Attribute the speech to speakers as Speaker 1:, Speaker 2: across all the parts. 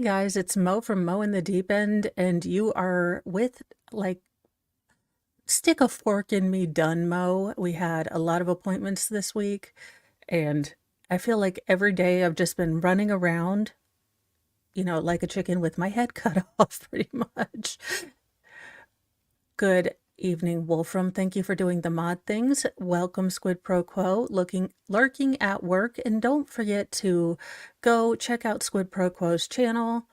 Speaker 1: guys, it's Mo from Mo in the Deep End, and you are with like stick a fork in me done, Mo. We had a lot of appointments this week, and I feel like every day I've just been running around, like a chicken with my head cut off, pretty much. Good evening, Wolfram. Thank you for doing the mod things. Welcome, Squid Pro Quo, lurking at work, and don't forget to go check out Squid Pro Quo's channel.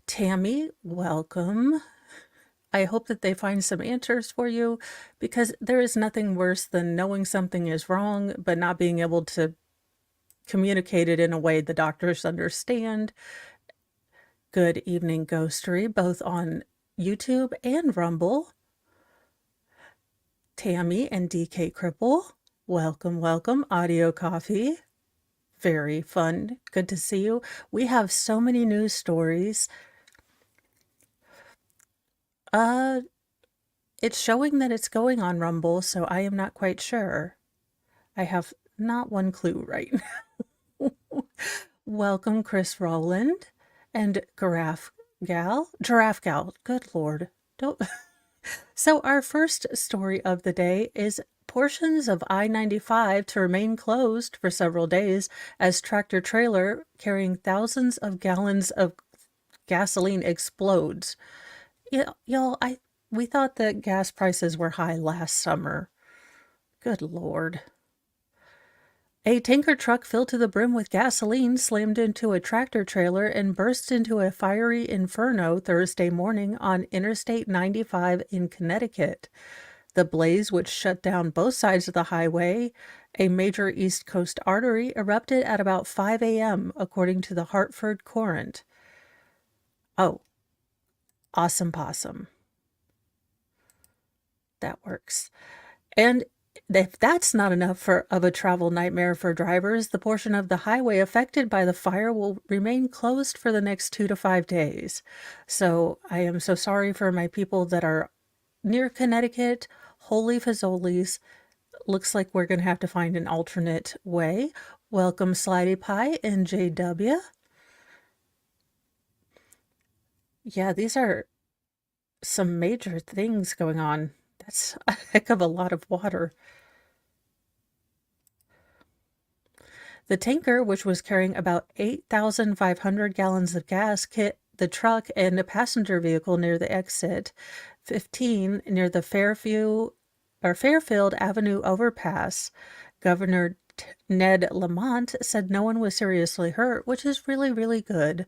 Speaker 1: Tammy, welcome. I hope that they find some answers for you, because there is nothing worse than knowing something is wrong but not being able to communicate it in a way the doctors understand. Good evening, Ghostery, both on YouTube and Rumble. Tammy and DK Cripple, welcome, welcome. Audio Coffee, very fun. Good to see you. We have so many news stories. It's showing that it's going on Rumble, so I am not quite sure. I have not one clue right now. Welcome, Chris Rowland and Giraffe Gal. Good Lord. Don't. So our first story of the day is portions of I-95 to remain closed for several days as tractor trailer carrying thousands of gallons of gasoline explodes. Y'all, we thought that gas prices were high last summer. Good Lord. A tanker truck filled to the brim with gasoline slammed into a tractor trailer and burst into a fiery inferno Thursday morning on Interstate 95 in Connecticut. The blaze, which shut down both sides of the highway, a major East Coast artery, erupted at about 5 a.m., according to the Hartford Courant. Oh, awesome possum. That works. And if that's not enough of a travel nightmare for drivers, the portion of the highway affected by the fire will remain closed for the next 2 to 5 days. So I am so sorry for my people that are near Connecticut. Holy fazolies. Looks like we're going to have to find an alternate way. Welcome, Slidey Pie and JW. Yeah, these are some major things going on. That's a heck of a lot of water. The tanker, which was carrying about 8,500 gallons of gas, hit the truck and a passenger vehicle near the exit 15 near the Fairfield Avenue overpass. Governor Ned Lamont said no one was seriously hurt, which is really, really good.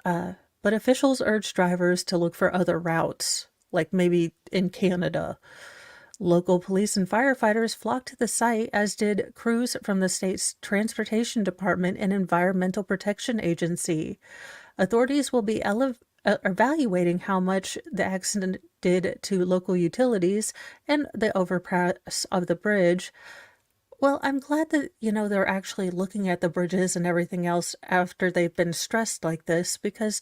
Speaker 1: But officials urged drivers to look for other routes, like maybe in Canada. Local police and firefighters flocked to the site, as did crews from the state's Transportation Department and Environmental Protection Agency. Authorities will be evaluating how much the accident did to local utilities and the overpass of the bridge. Well, I'm glad that, they're actually looking at the bridges and everything else after they've been stressed like this, because,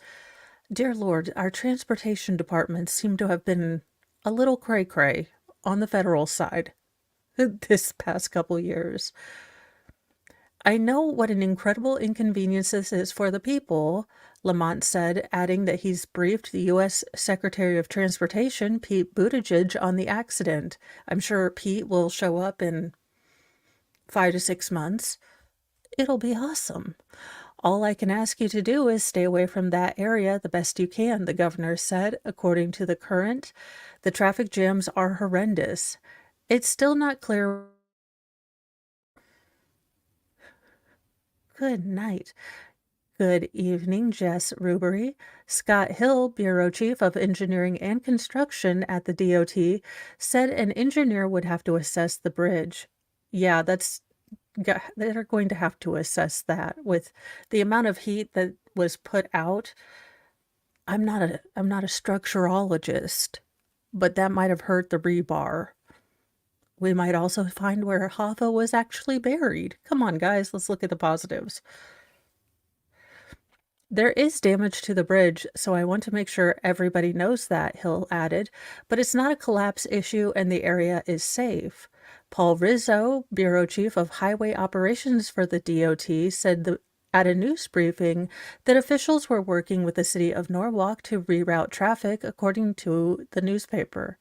Speaker 1: dear Lord, our transportation departments seem to have been a little cray-cray on the federal side this past couple years. I know what an incredible inconvenience this is for the people, Lamont said, adding that he's briefed the U.S. Secretary of Transportation, Pete Buttigieg, on the accident. I'm sure Pete will show up in 5 to 6 months. It'll be awesome. All I can ask you to do is stay away from that area the best you can, the governor said. According to the Current, the traffic jams are horrendous. It's still not clear. Good night. Good evening, Jess Rubery. Scott Hill, Bureau Chief of Engineering and Construction at the DOT, said an engineer would have to assess the bridge. Yeah, they're going to have to assess that with the amount of heat that was put out. I'm not a structurologist, but that might have hurt the rebar. We might also find where Hoffa was actually buried. Come on, guys, let's look at the positives. There is damage to the bridge, so I want to make sure everybody knows that, Hill added, but it's not a collapse issue and the area is safe. Paul Rizzo, Bureau Chief of Highway Operations for the DOT, said the at a news briefing that officials were working with the city of Norwalk to reroute traffic, according to the newspaper.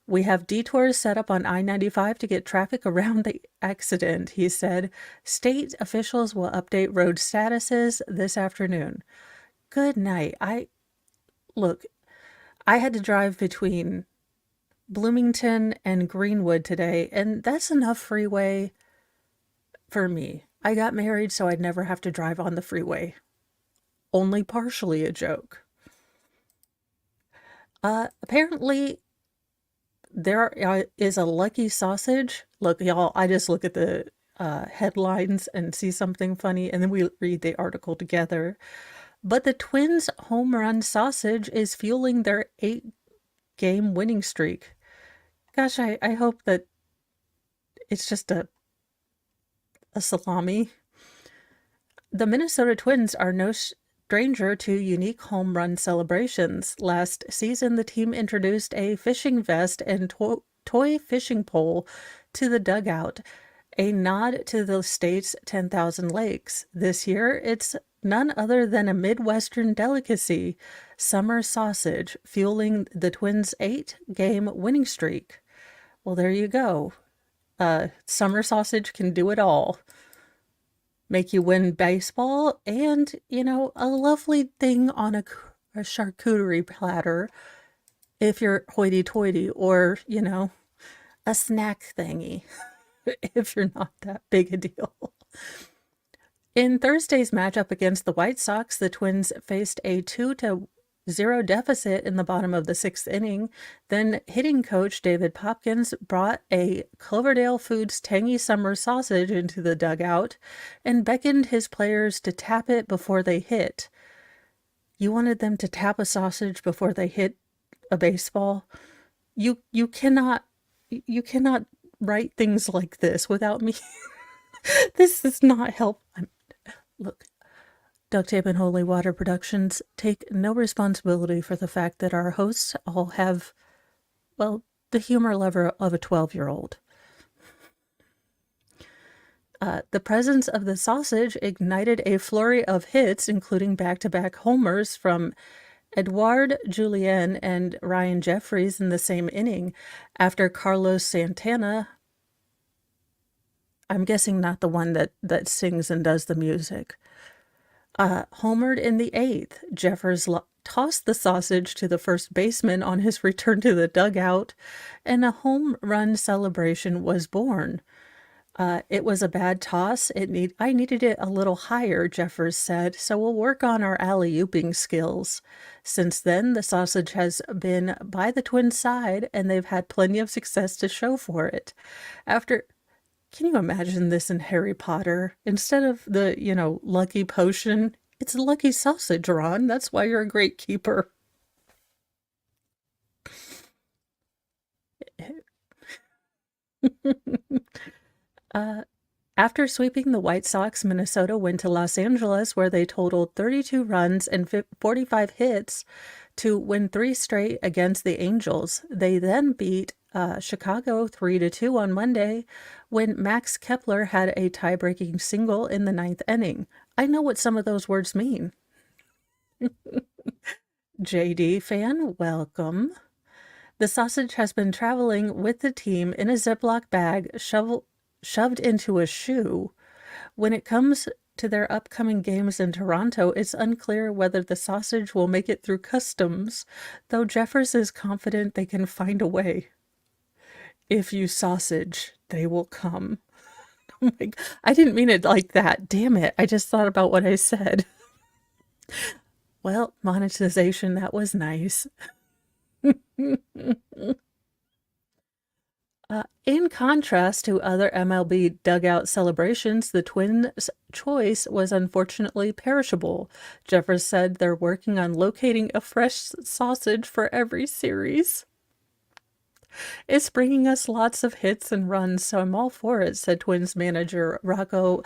Speaker 1: We have detours set up on I-95 to get traffic around the accident, he said. State officials will update road statuses this afternoon. Good night. Look, I had to drive between Bloomington and Greenwood today, and that's enough freeway for me. I got married so I'd never have to drive on the freeway. Only partially a joke. Apparently, there is a lucky sausage. Look, y'all, I just look at the headlines and see something funny, and then we read the article together. But the Twins' home run sausage is fueling their 8-game winning streak. Gosh, I hope that it's just a salami. The Minnesota Twins are no stranger to unique home run celebrations. Last season, the team introduced a fishing vest and toy fishing pole to the dugout, a nod to the state's 10,000 lakes. This year, it's none other than a Midwestern delicacy, summer sausage, fueling the Twins' 8-game winning streak. Well, there you go. Summer sausage can do it all. Make you win baseball and, a lovely thing on a charcuterie platter if you're hoity-toity, or, a snack thingy if you're not that big a deal. In Thursday's matchup against the White Sox, the Twins faced a 2-0 deficit in the bottom of the 6th inning. Then hitting coach David Popkins brought a Cloverdale Foods tangy summer sausage into the dugout and beckoned his players to tap it before they hit. You wanted them to tap a sausage before they hit a baseball? You cannot write things like this without me. This does not help. Look, Duct Tape and Holy Water Productions take no responsibility for the fact that our hosts all have, well, the humor level of a 12-year-old. The presence of the sausage ignited a flurry of hits, including back-to-back homers from Edouard Julien and Ryan Jeffries in the same inning, after Carlos Santana, I'm guessing not the one that sings and does the music, homered in the 8th. Jeffers tossed the sausage to the first baseman on his return to the dugout, and a home run celebration was born. It was a bad toss. I needed it a little higher, Jeffers said, so we'll work on our alley-ooping skills. Since then, the sausage has been by the Twins' side, and they've had plenty of success to show for it. Can you imagine this in Harry Potter? Instead of the, lucky potion, it's a lucky sausage, Ron. That's why you're a great keeper. After sweeping the White Sox, Minnesota went to Los Angeles, where they totaled 32 runs and 45 hits to win 3 straight against the Angels. They then beat Chicago 3-2 on Monday, when Max Kepler had a tie-breaking single in the 9th inning. I know what some of those words mean. JD fan, welcome. The sausage has been traveling with the team in a Ziploc bag shoved into a shoe. When it comes to their upcoming games in Toronto, it's unclear whether the sausage will make it through customs, though Jeffers is confident they can find a way. If you sausage, they will come. Oh my God. I didn't mean it like that. Damn it. I just thought about what I said. Well, monetization, that was nice. In contrast to other MLB dugout celebrations, the Twins' choice was unfortunately perishable. Jeffers said they're working on locating a fresh sausage for every series. It's bringing us lots of hits and runs, so I'm all for it, said Twins manager Rocco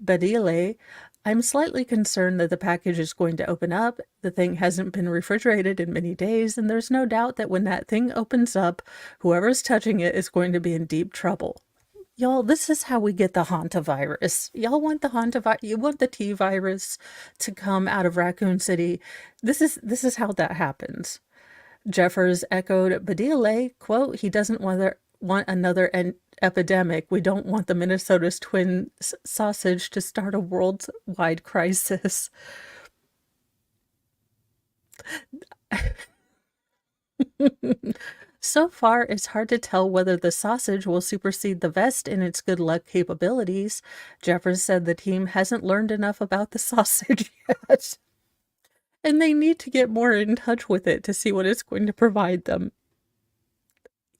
Speaker 1: Badile. I'm slightly concerned that the package is going to open up. The thing hasn't been refrigerated in many days, and there's no doubt that when that thing opens up, whoever's touching it is going to be in deep trouble. Y'all, this is how we get the hantavirus. Y'all want the hantavirus? You want the T virus to come out of Raccoon City? This is how that happens. Jeffers echoed Badile, quote, he doesn't want another epidemic. We don't want the Minnesota's twin sausage to start a worldwide crisis. So far, it's hard to tell whether the sausage will supersede the vest in its good luck capabilities. Jeffers said the team hasn't learned enough about the sausage yet. And they need to get more in touch with it to see what it's going to provide them.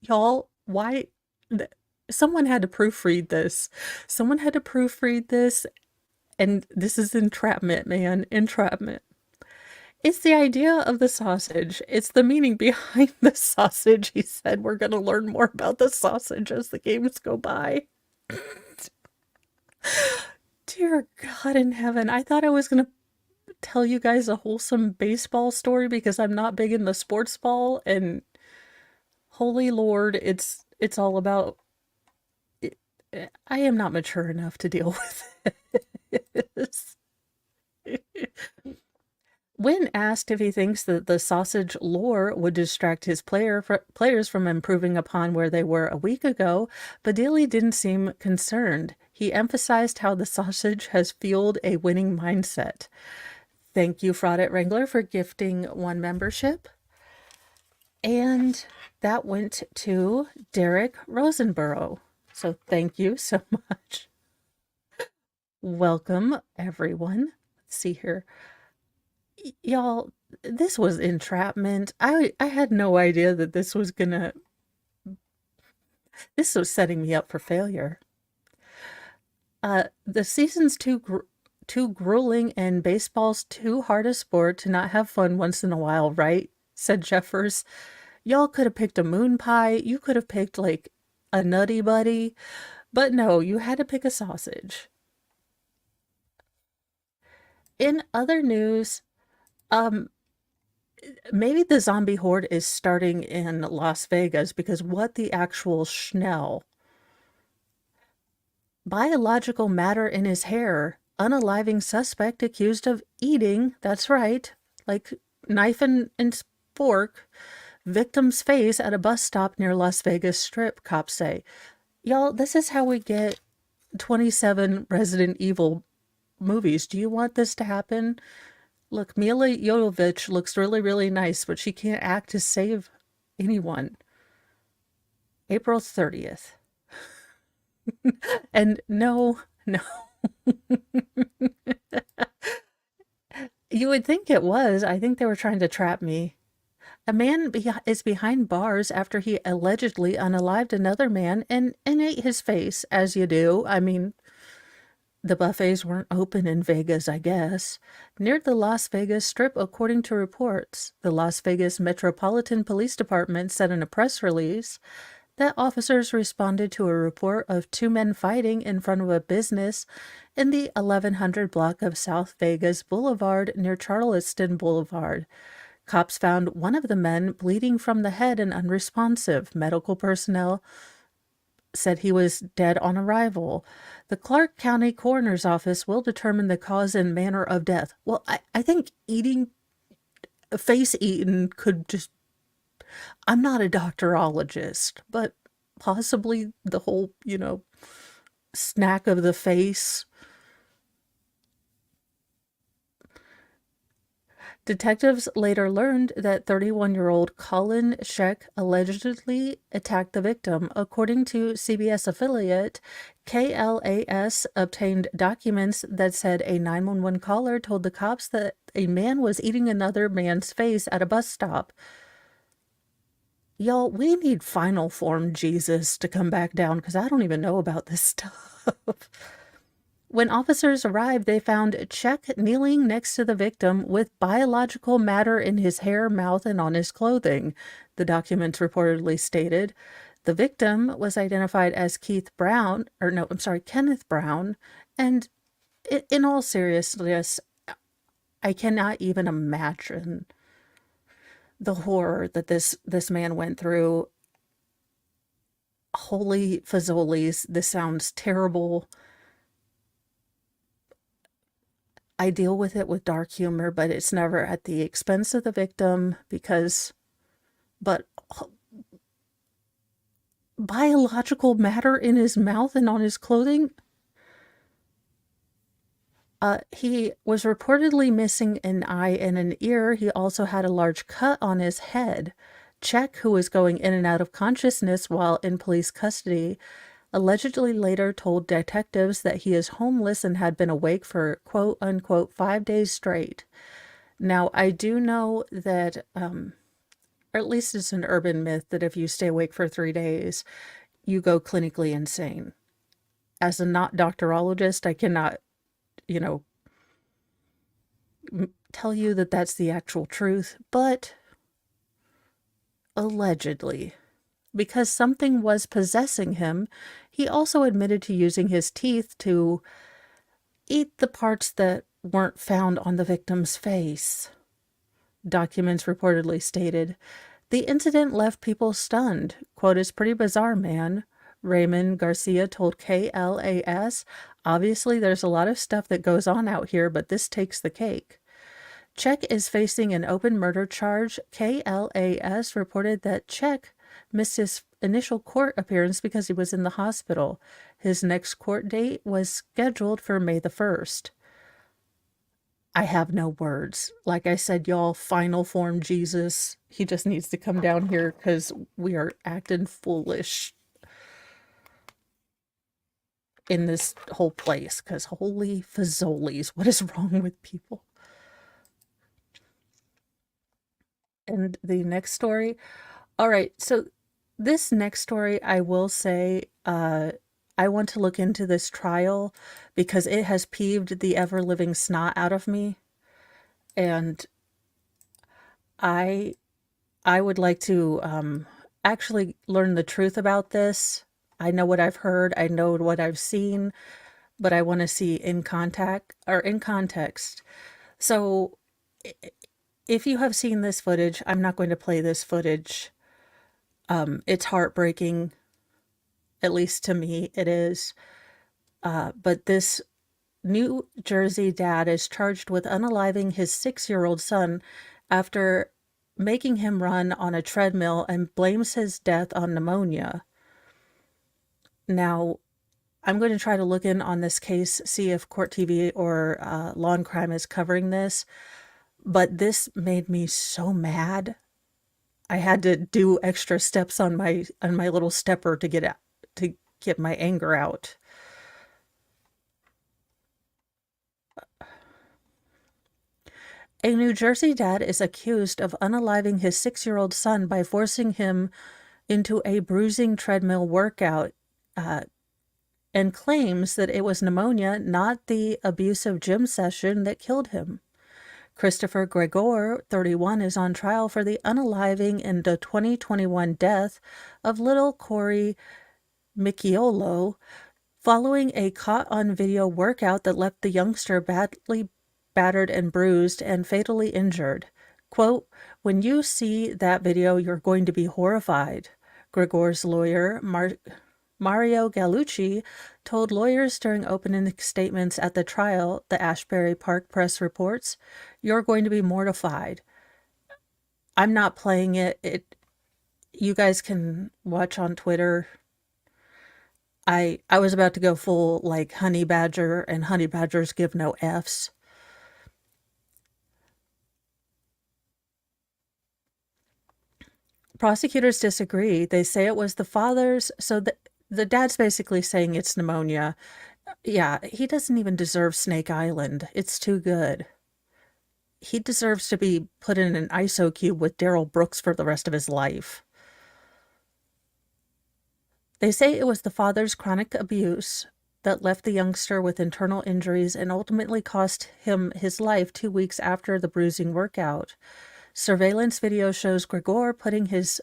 Speaker 1: Y'all, why? Someone had to proofread this. Someone had to proofread this, and this is entrapment, man. Entrapment. It's the idea of the sausage. It's the meaning behind the sausage. He said we're going to learn more about the sausage as the games go by. Dear God in heaven. I thought I was going to tell you guys a wholesome baseball story because I'm not big into sports ball, and holy Lord, it's all about it. I am not mature enough to deal with this. When asked if he thinks that the sausage lore would distract his players from improving upon where they were a week ago, Badili didn't seem concerned. He emphasized how the sausage has fueled a winning mindset. Thank you, Fraudette Wrangler, for gifting one membership. And that went to Derek Rosenborough. So thank you so much. Welcome, everyone. Let's see here. Y'all, this was entrapment. I had no idea that this was setting me up for failure. The season's too grueling and baseball's too hard a sport to not have fun once in a while, right? Said Jeffers. Y'all could have picked a moon pie. You could have picked like a Nutty Buddy, but no, you had to pick a sausage. In other news, maybe the zombie horde is starting in Las Vegas because what the actual Schnell? Biological matter in his hair. Unaliving suspect accused of eating, that's right, like knife and fork, victim's face at a bus stop near Las Vegas Strip, cops say. Y'all, this is how we get 27 Resident Evil movies. Do you want this to happen? Look, Mila Jovovich looks really, really nice, but she can't act to save anyone. April 30th. And no. You would think it was. I think they were trying to trap me. A man is behind bars after he allegedly unalived another man and ate his face, as you do. I mean, the buffets weren't open in Vegas, I guess. Near the Las Vegas Strip, according to reports, the Las Vegas Metropolitan Police Department said in a press release that officers responded to a report of two men fighting in front of a business in the 1100 block of South Vegas Boulevard near Charleston Boulevard. Cops found one of the men bleeding from the head and unresponsive. Medical personnel said he was dead on arrival. The Clark County Coroner's Office will determine the cause and manner of death. Well, I think face eaten could just... I'm not a doctorologist, but possibly the whole, snack of the face. Detectives later learned that 31-year-old Colin Sheck allegedly attacked the victim. According to CBS affiliate, KLAS obtained documents that said a 911 caller told the cops that a man was eating another man's face at a bus stop. Y'all, we need final form Jesus to come back down because I don't even know about this stuff. When officers arrived, they found Check kneeling next to the victim with biological matter in his hair, mouth, and on his clothing, the documents reportedly stated. The victim was identified as Kenneth Brown, and in all seriousness, I cannot even imagine the horror that this man went through. Holy fazoli's, this sounds terrible. I deal with it with dark humor, but it's never at the expense of the victim because, but biological matter in his mouth and on his clothing. He was reportedly missing an eye and an ear. He also had a large cut on his head. Czech, who was going in and out of consciousness while in police custody, allegedly later told detectives that he is homeless and had been awake for quote unquote 5 days straight. Now, I do know that, or at least it's an urban myth, that if you stay awake for 3 days, you go clinically insane. As a not doctorologist, I cannot, you know, tell you that that's the actual truth, but allegedly. Because something was possessing him, he also admitted to using his teeth to eat the parts that weren't found on the victim's face. Documents reportedly stated, "The incident left people stunned. Quote, is pretty bizarre, man." Raymond Garcia told KLAS, "Obviously, there's a lot of stuff that goes on out here, but this takes the cake." Czech is facing an open murder charge. KLAS reported that Czech missed his initial court appearance because he was in the hospital. His next court date was scheduled for May the 1st. I have no words. Like I said, y'all, final form Jesus. He just needs to come down here because we are acting foolish in this whole place. Because holy fazoli's, what is wrong with people? And the next story. All right, so this next story, I will say, I want to look into this trial because it has peeved the ever-living snot out of me. And I I would like to actually learn the truth about this. I know what I've heard, I know what I've seen, but I want to see in contact or in context. So if you have seen this footage, I'm not going to play this footage. It's heartbreaking, at least to me, it is. But this New Jersey dad is charged with unaliving his 6-year-old son after making him run on a treadmill and blames his death on pneumonia. Now, I'm going to try to look in on this case, see if Court TV or Law and Crime is covering this. But this made me so mad. I had to do extra steps on my little stepper to get my anger out. A New Jersey dad is accused of unaliving his 6-year-old son by forcing him into a bruising treadmill workout and claims that it was pneumonia, not the abusive gym session, that killed him. Christopher Gregor, 31, is on trial for the unaliving in the 2021 death of little Corey Micciolo following a caught-on-video workout that left the youngster badly battered and bruised and fatally injured. Quote, "When you see that video, you're going to be horrified," Gregor's lawyer, Mario Gallucci, told lawyers during opening statements at the trial, the Ashbury Park Press reports. "You're going to be mortified." I'm not playing it. You guys can watch on Twitter. I was about to go full like honey badger, and honey badgers give no Fs. Prosecutors disagree. They say it was the father's. So the dad's basically saying it's pneumonia. Yeah, he doesn't even deserve Snake Island. It's too good. He deserves to be put in an ISO cube with Daryl Brooks for the rest of his life. They say it was the father's chronic abuse that left the youngster with internal injuries and ultimately cost him his life 2 weeks after the bruising workout. Surveillance video shows Gregor putting his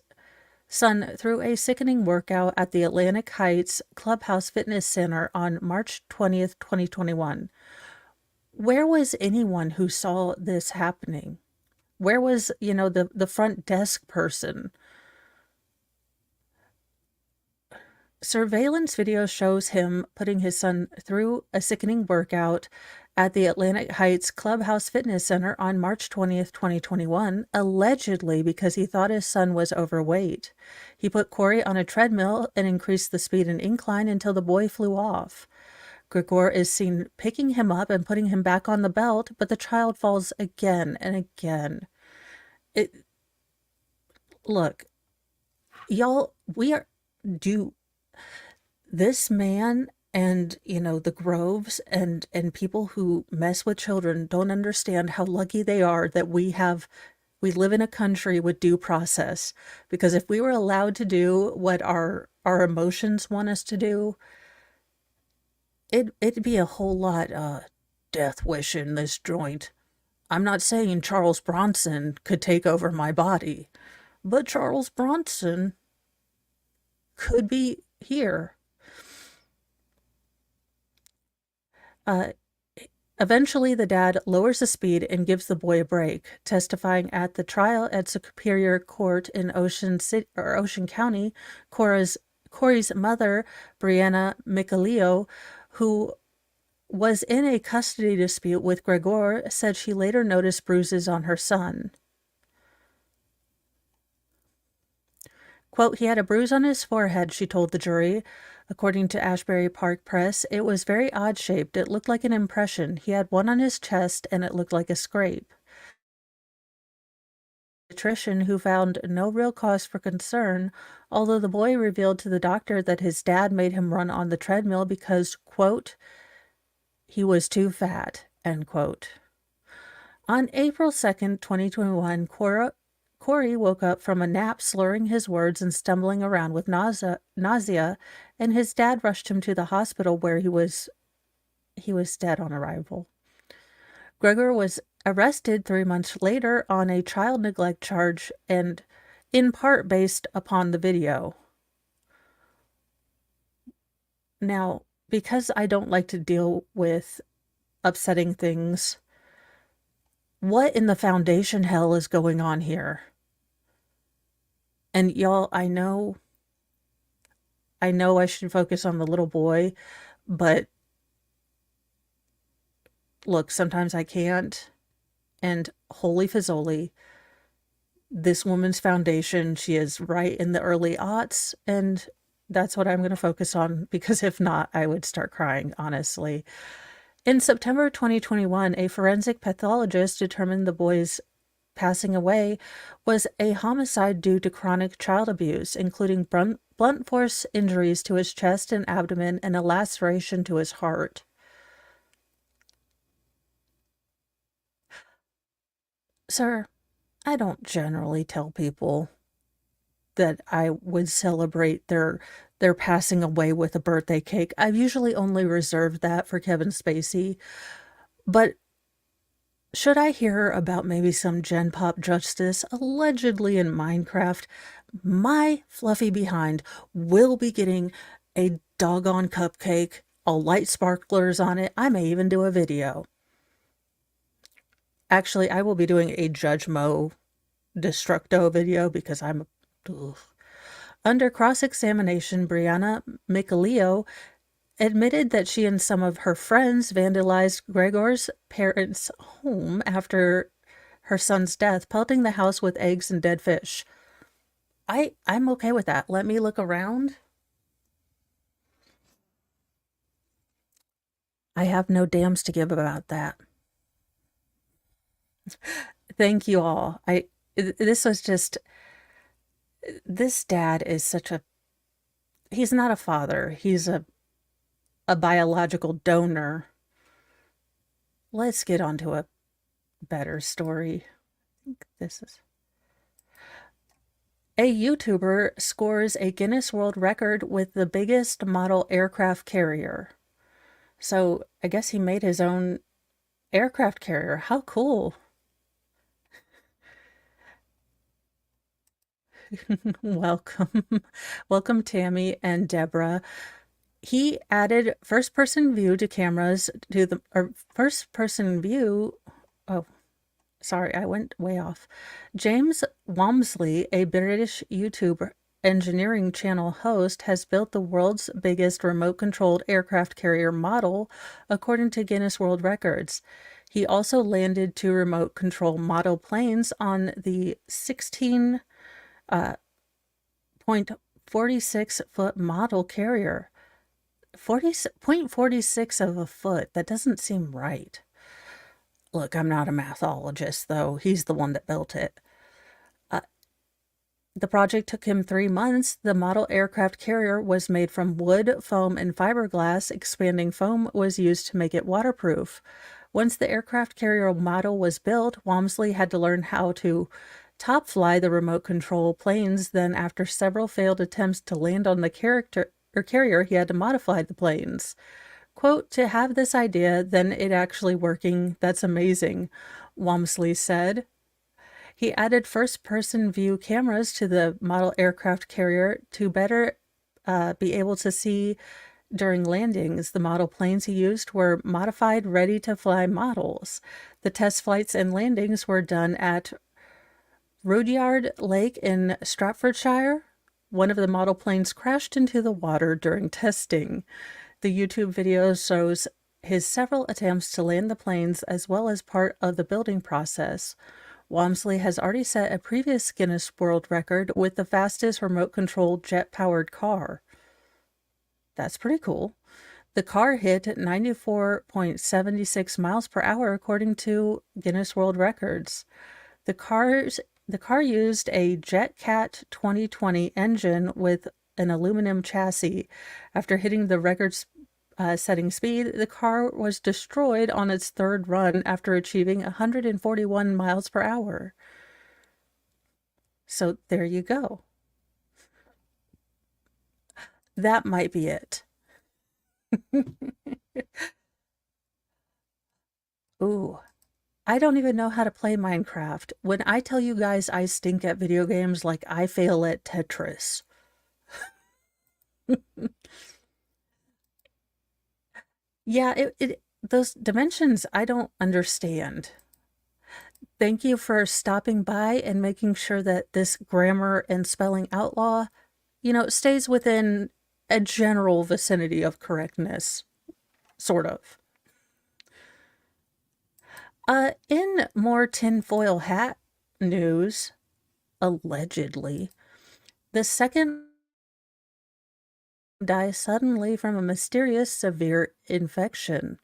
Speaker 1: son through a sickening workout at the Atlantic Heights Clubhouse Fitness Center on March 20th, 2021. Where was anyone who saw this happening? Where was, the front desk person? Surveillance video shows him putting his son through a sickening workout at the Atlantic Heights Clubhouse Fitness Center on March 20th, 2021, allegedly because he thought his son was overweight. He put Corey on a treadmill and increased the speed and incline until the boy flew off. Gregor is seen picking him up and putting him back on the belt, but the child falls again and again. Look, y'all, this man and, the Groves and people who mess with children don't understand how lucky they are that we live in a country with due process. Because if we were allowed to do what our emotions want us to do, it'd be a whole lot death wish in this joint. I'm not saying Charles Bronson could take over my body, but Charles Bronson could be here. Eventually, the dad lowers the speed and gives the boy a break. Testifying at the trial at Superior Court in Ocean County, Corey's mother, Brianna Micaleo, who was in a custody dispute with Gregor, said she later noticed bruises on her son. Quote, "He had a bruise on his forehead," she told the jury. According to Ashbury Park Press, it was very odd-shaped. It looked like an impression. He had one on his chest, and it looked like a scrape. The pediatrician, who found no real cause for concern, although the boy revealed to the doctor that his dad made him run on the treadmill because, quote, "he was too fat," end quote. On April 2nd, 2021, Corey woke up from a nap slurring his words and stumbling around with nausea, and his dad rushed him to the hospital where he was dead on arrival. Gregor was arrested 3 months later on a child neglect charge, and in part based upon the video. Now, because I don't like to deal with upsetting things, what in the foundation hell is going on here? And y'all, I know I should focus on the little boy, but look, sometimes I can't. And holy fizzoli, this woman's foundation, she is right in the early aughts, and that's what I'm going to focus on, because if not, I would start crying, honestly. In September 2021, a forensic pathologist determined the boy's passing away was a homicide due to chronic child abuse, including blunt force injuries to his chest and abdomen and a laceration to his heart. Sir, I don't generally tell people that I would celebrate their passing away with a birthday cake. I've usually only reserved that for Kevin Spacey. But should I hear about maybe some Gen Pop justice allegedly in Minecraft, my fluffy behind will be getting a doggone cupcake. I'll light sparklers on it. I may even do a video. Actually, I will be doing a Judge Mo Destructo video because I'm... Ugh. Under cross-examination, Brianna Micaleo admitted that she and some of her friends vandalized Gregor's parents' home after her son's death, pelting the house with eggs and dead fish. I'm okay with that. Let me look around. I have no damns to give about that. Thank you all. This was just... This dad is such a... He's not a father. He's a biological donor. Let's get on to a better story. I think this is... A YouTuber scores a Guinness World Record with the biggest model aircraft carrier. So I guess he made his own aircraft carrier. How cool. Welcome. Welcome, Tammy and Deborah. He added first-person view to cameras to the first-person view. Oh, sorry, I went way off. James Walmsley, a British YouTuber, Engineering Channel host, has built the world's biggest remote-controlled aircraft carrier model, according to Guinness World Records. He also landed 2 remote-control model planes on the 16.46-foot model carrier. 0.46 of a foot. That doesn't seem right. Look, I'm not a mathologist, though. He's the one that built it. The project took him 3 months. The model aircraft carrier was made from wood, foam, and fiberglass. Expanding foam was used to make it waterproof. Once the aircraft carrier model was built, Walmsley had to learn how to top fly the remote control planes. Then, after several failed attempts to land on the carrier, he had to modify the planes. Quote, "To have this idea, then it actually working, that's amazing," Walmsley said. He added first-person view cameras to the model aircraft carrier to better be able to see during landings. The model planes he used were modified, ready-to-fly models. The test flights and landings were done at Rudyard Lake in Staffordshire. One of the model planes crashed into the water during testing. The YouTube video shows his several attempts to land the planes as well as part of the building process. Walmsley has already set a previous Guinness World Record with the fastest remote-controlled jet-powered car. That's pretty cool. The car hit 94.76 miles per hour, according to Guinness World Records. The car used a JetCat 2020 engine with an aluminum chassis. After hitting the record-setting speed, the car was destroyed on its 3rd run after achieving 141 miles per hour. So there you go. That might be it. Ooh, I don't even know how to play Minecraft. When I tell you guys I stink at video games, like I fail at Tetris. Yeah, those dimensions I don't understand. Thank you for stopping by and making sure that this grammar and spelling outlaw, stays within a general vicinity of correctness, sort of. In more tinfoil hat news, allegedly, the second dies suddenly from a mysterious severe infection.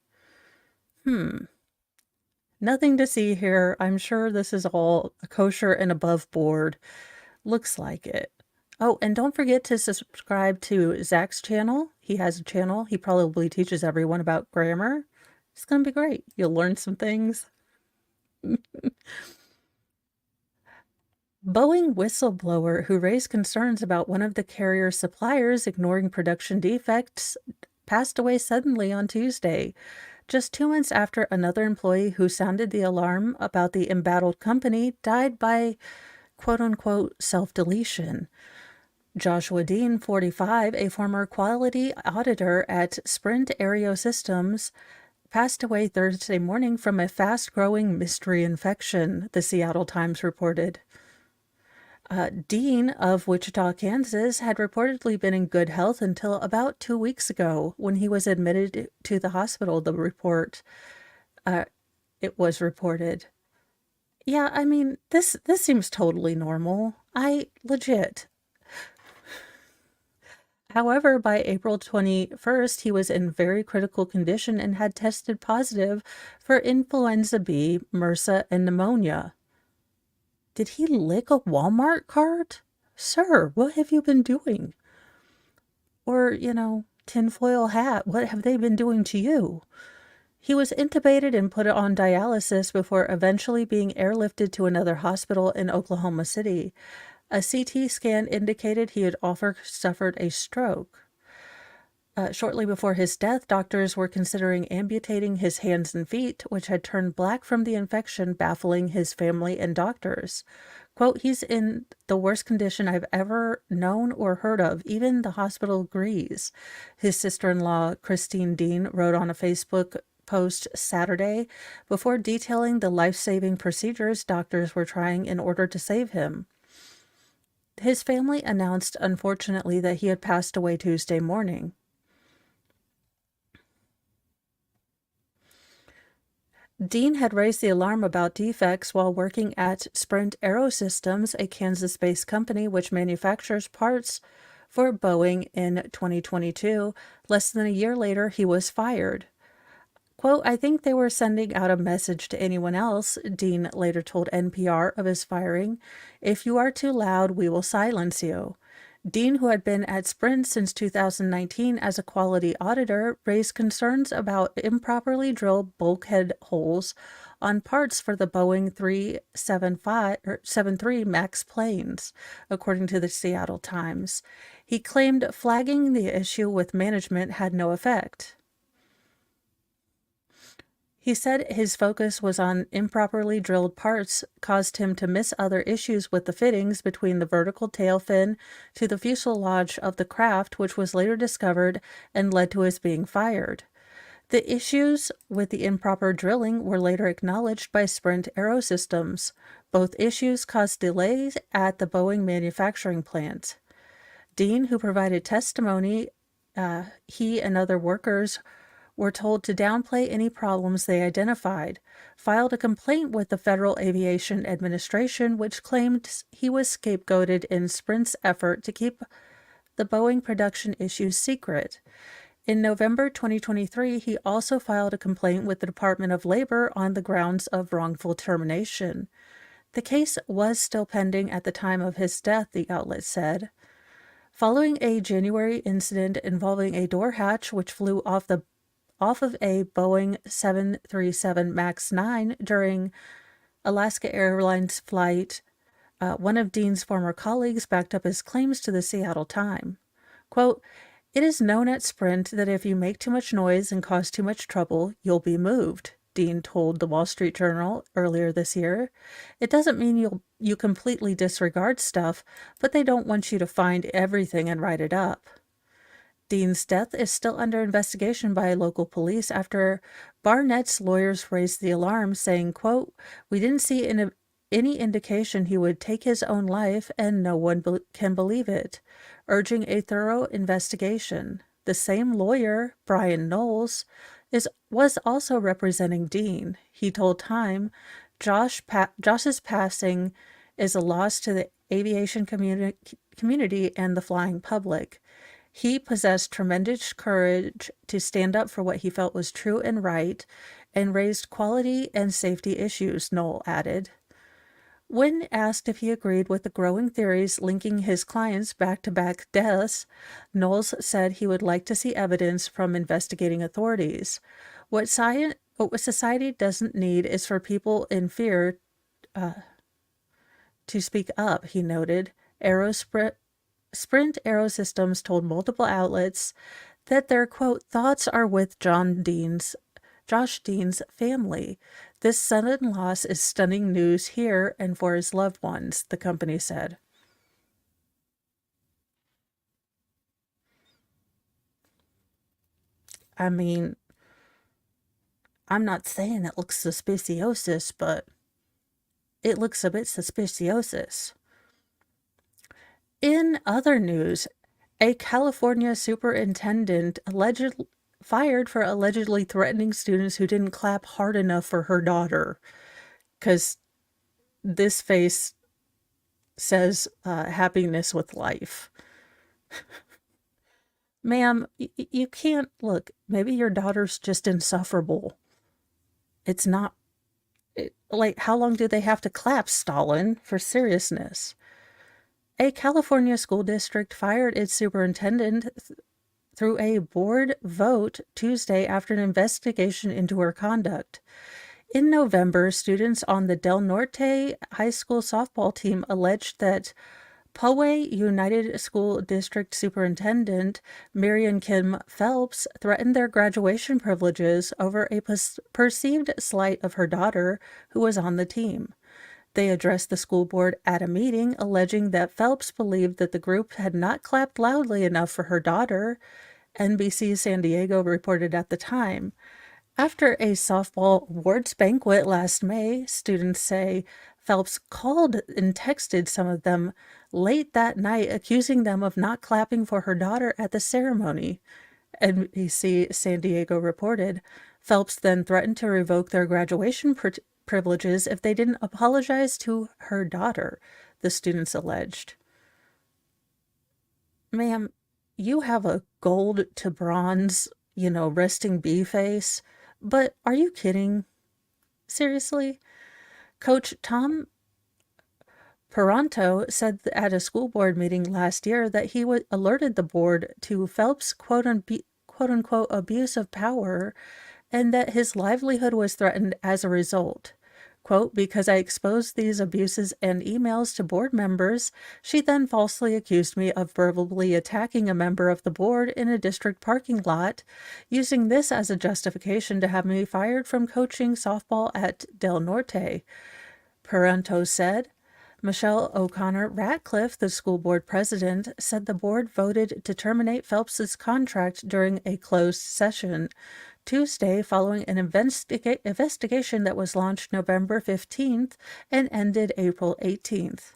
Speaker 1: Nothing to see here. I'm sure this is all kosher and above board. Looks like it. Oh, and don't forget to subscribe to Zach's channel. He has a channel. He probably teaches everyone about grammar. It's going to be great. You'll learn some things. Boeing whistleblower who raised concerns about one of the carrier's suppliers ignoring production defects passed away suddenly on Tuesday, just 2 months after another employee who sounded the alarm about the embattled company died by quote-unquote self-deletion. Joshua Dean, 45, a former quality auditor at Sprint Aereo Systems, passed away Thursday morning from a fast-growing mystery infection, the Seattle Times reported. Dean of Wichita, Kansas, had reportedly been in good health until about 2 weeks ago when he was admitted to the hospital, it was reported. Yeah, I mean, this seems totally normal. Legit. However, by April 21st, he was in very critical condition and had tested positive for influenza B, MRSA, and pneumonia. Did he lick a Walmart cart? Sir, what have you been doing? Or, tinfoil hat, what have they been doing to you? He was intubated and put on dialysis before eventually being airlifted to another hospital in Oklahoma City. A CT scan indicated he had suffered a stroke. Shortly before his death, doctors were considering amputating his hands and feet, which had turned black from the infection, baffling his family and doctors. Quote, "He's in the worst condition I've ever known or heard of. Even the hospital agrees," his sister-in-law, Christine Dean, wrote on a Facebook post Saturday before detailing the life-saving procedures doctors were trying in order to save him. His family announced, unfortunately, that he had passed away Tuesday morning. Dean had raised the alarm about defects while working at Sprint Aerosystems, a Kansas-based company which manufactures parts for Boeing in 2022. Less than a year later, he was fired. Quote, I think they were sending out a message to anyone else, Dean later told NPR of his firing. If you are too loud, we will silence you. Dean, who had been at Sprint since 2019 as a quality auditor, raised concerns about improperly drilled bulkhead holes on parts for the Boeing 373 MAX planes, according to the Seattle Times. He claimed flagging the issue with management had no effect. He said his focus was on improperly drilled parts caused him to miss other issues with the fittings between the vertical tail fin to the fuselage of the craft, which was later discovered and led to his being fired. The issues with the improper drilling were later acknowledged by Sprint Aerosystems. Both issues caused delays at the Boeing manufacturing plant. Dean, who provided testimony, he and other workers were told to downplay any problems they identified, filed a complaint with the Federal Aviation Administration, which claimed he was scapegoated in Sprint's effort to keep the Boeing production issues secret. In November 2023, he also filed a complaint with the Department of Labor on the grounds of wrongful termination. The case was still pending at the time of his death, the outlet said. Following a January incident involving a door hatch which flew off of a Boeing 737 MAX 9 during Alaska Airlines flight, one of Dean's former colleagues backed up his claims to the Seattle Times. Quote, it is known at Sprint that if you make too much noise and cause too much trouble, you'll be moved, Dean told the Wall Street Journal earlier this year. It doesn't mean you completely disregard stuff, but they don't want you to find everything and write it up. Dean's death is still under investigation by local police after Barnett's lawyers raised the alarm, saying, quote, we didn't see any indication he would take his own life and no one can believe it, urging a thorough investigation. The same lawyer, Brian Knowles, was also representing Dean. He told Time, Josh's passing is a loss to the aviation community and the flying public. He possessed tremendous courage to stand up for what he felt was true and right, and raised quality and safety issues, Knoll added. When asked if he agreed with the growing theories linking his clients' back-to-back deaths, Knowles said he would like to see evidence from investigating authorities. What society doesn't need is for people in fear to speak up, he noted. Sprint Aerosystems told multiple outlets that their, quote, thoughts are with Josh Dean's family. This sudden loss is stunning news here and for his loved ones, the company said. I mean, I'm not saying it looks suspiciosus, but it looks a bit suspiciosus. In other news, a California superintendent fired for allegedly threatening students who didn't clap hard enough for her daughter. Because this face says happiness with life. Ma'am, you can't, look, maybe your daughter's just insufferable. It's not, like, how long do they have to clap, Stalin, for seriousness? A California school district fired its superintendent through a board vote Tuesday after an investigation into her conduct. In November, students on the Del Norte High School softball team alleged that Poway United School District Superintendent Marion Kim Phelps threatened their graduation privileges over a perceived slight of her daughter, who was on the team. They addressed the school board at a meeting, alleging that Phelps believed that the group had not clapped loudly enough for her daughter, NBC San Diego reported at the time. After a softball awards banquet last May, students say Phelps called and texted some of them late that night, accusing them of not clapping for her daughter at the ceremony. NBC San Diego reported. Phelps then threatened to revoke their graduation privileges if they didn't apologize to her daughter, the students alleged. Ma'am, you have a gold to bronze, resting bee face, but are you kidding? Seriously? Coach Tom Peranto said at a school board meeting last year that he alerted the board to Phelps' quote-unquote abuse of power and that his livelihood was threatened as a result. Quote, because I exposed these abuses and emails to board members, she then falsely accused me of verbally attacking a member of the board in a district parking lot, using this as a justification to have me fired from coaching softball at Del Norte, Peranto said. Michelle O'Connor Ratcliffe, the school board president, said the board voted to terminate Phelps's contract during a closed session Tuesday following an investigation that was launched November 15th and ended April 18th.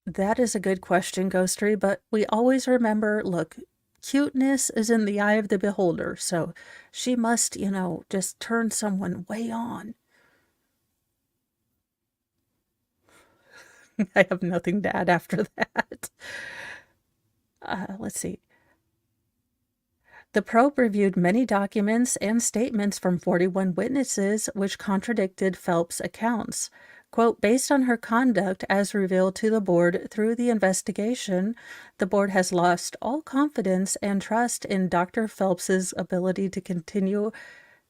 Speaker 1: That is a good question, Ghostery, but we always remember, look, cuteness is in the eye of the beholder, so she must, just turn someone way on. I have nothing to add after that. Let's see. The probe reviewed many documents and statements from 41 witnesses which contradicted Phelps' accounts. Quote, based on her conduct as revealed to the board through the investigation, the board has lost all confidence and trust in Dr. Phelps's ability to continue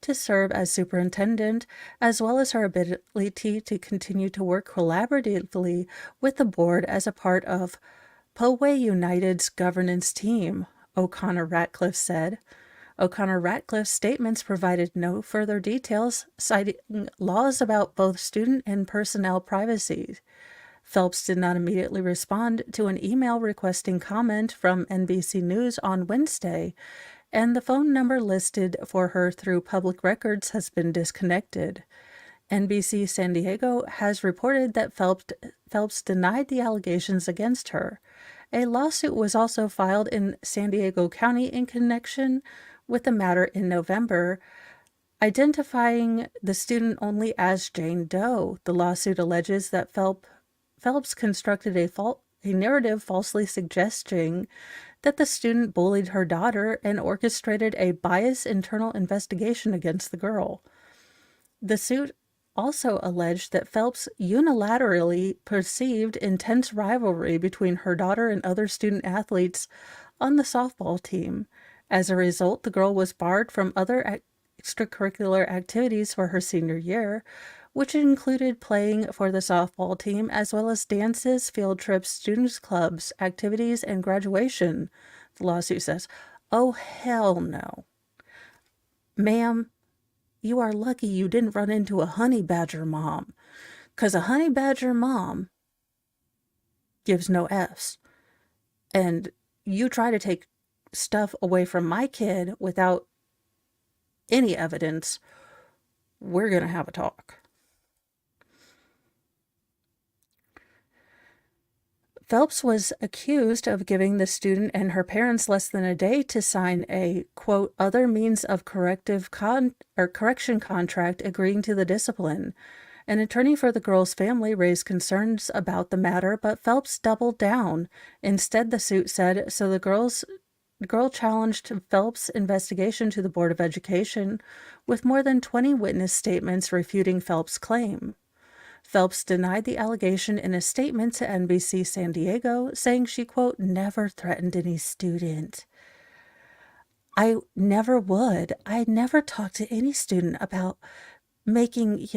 Speaker 1: to serve as superintendent, as well as her ability to continue to work collaboratively with the board as a part of Poway United's governance team, O'Connor Ratcliffe said. O'Connor Ratcliffe's statements provided no further details, citing laws about both student and personnel privacy. Phelps did not immediately respond to an email requesting comment from NBC News on Wednesday, and the phone number listed for her through public records has been disconnected. NBC San Diego has reported that Phelps denied the allegations against her. A lawsuit was also filed in San Diego County in connection with the matter in November, identifying the student only as Jane Doe. The lawsuit alleges that Phelps constructed a narrative falsely suggesting that the student bullied her daughter and orchestrated a biased internal investigation against the girl. The suit also alleged that Phelps unilaterally perceived intense rivalry between her daughter and other student athletes on the softball team. As a result, the girl was barred from other extracurricular activities for her senior year, which included playing for the softball team as well as dances, field trips, students' clubs, activities, and graduation, the lawsuit says. Oh, hell no. Ma'am, you are lucky you didn't run into a honey badger mom, 'cause a honey badger mom gives no F's. And you try to take stuff away from my kid without any evidence, we're going to have a talk. Phelps was accused of giving the student and her parents less than a day to sign a, quote, other means of correction contract agreeing to the discipline. An attorney for the girl's family raised concerns about the matter, but Phelps doubled down. Instead, the suit said, so the girl challenged Phelps' investigation to the Board of Education, with more than 20 witness statements refuting Phelps' claim. Phelps denied the allegation in a statement to NBC San Diego, saying she, quote, never threatened any student. I never would. I never talked to any student about making,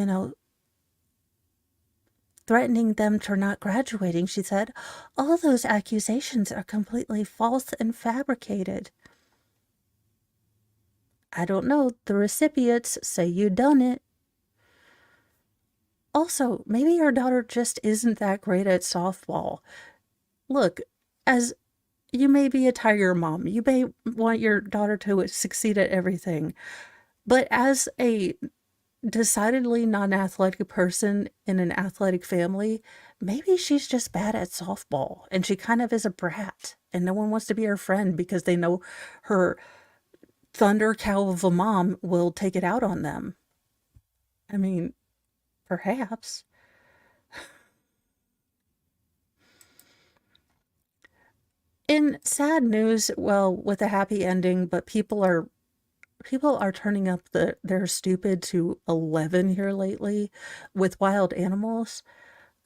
Speaker 1: threatening them for not graduating, she said. All those accusations are completely false and fabricated. I don't know. The recipients say you done it. Also, maybe your daughter just isn't that great at softball. Look, as you may be a tiger mom, you may want your daughter to succeed at everything, but as a decidedly non-athletic person in an athletic family, maybe she's just bad at softball and she kind of is a brat and no one wants to be her friend because they know her thunder cow of a mom will take it out on them. I mean, perhaps. In sad news, well, with a happy ending, but people are turning up their stupid to 11 here lately with wild animals.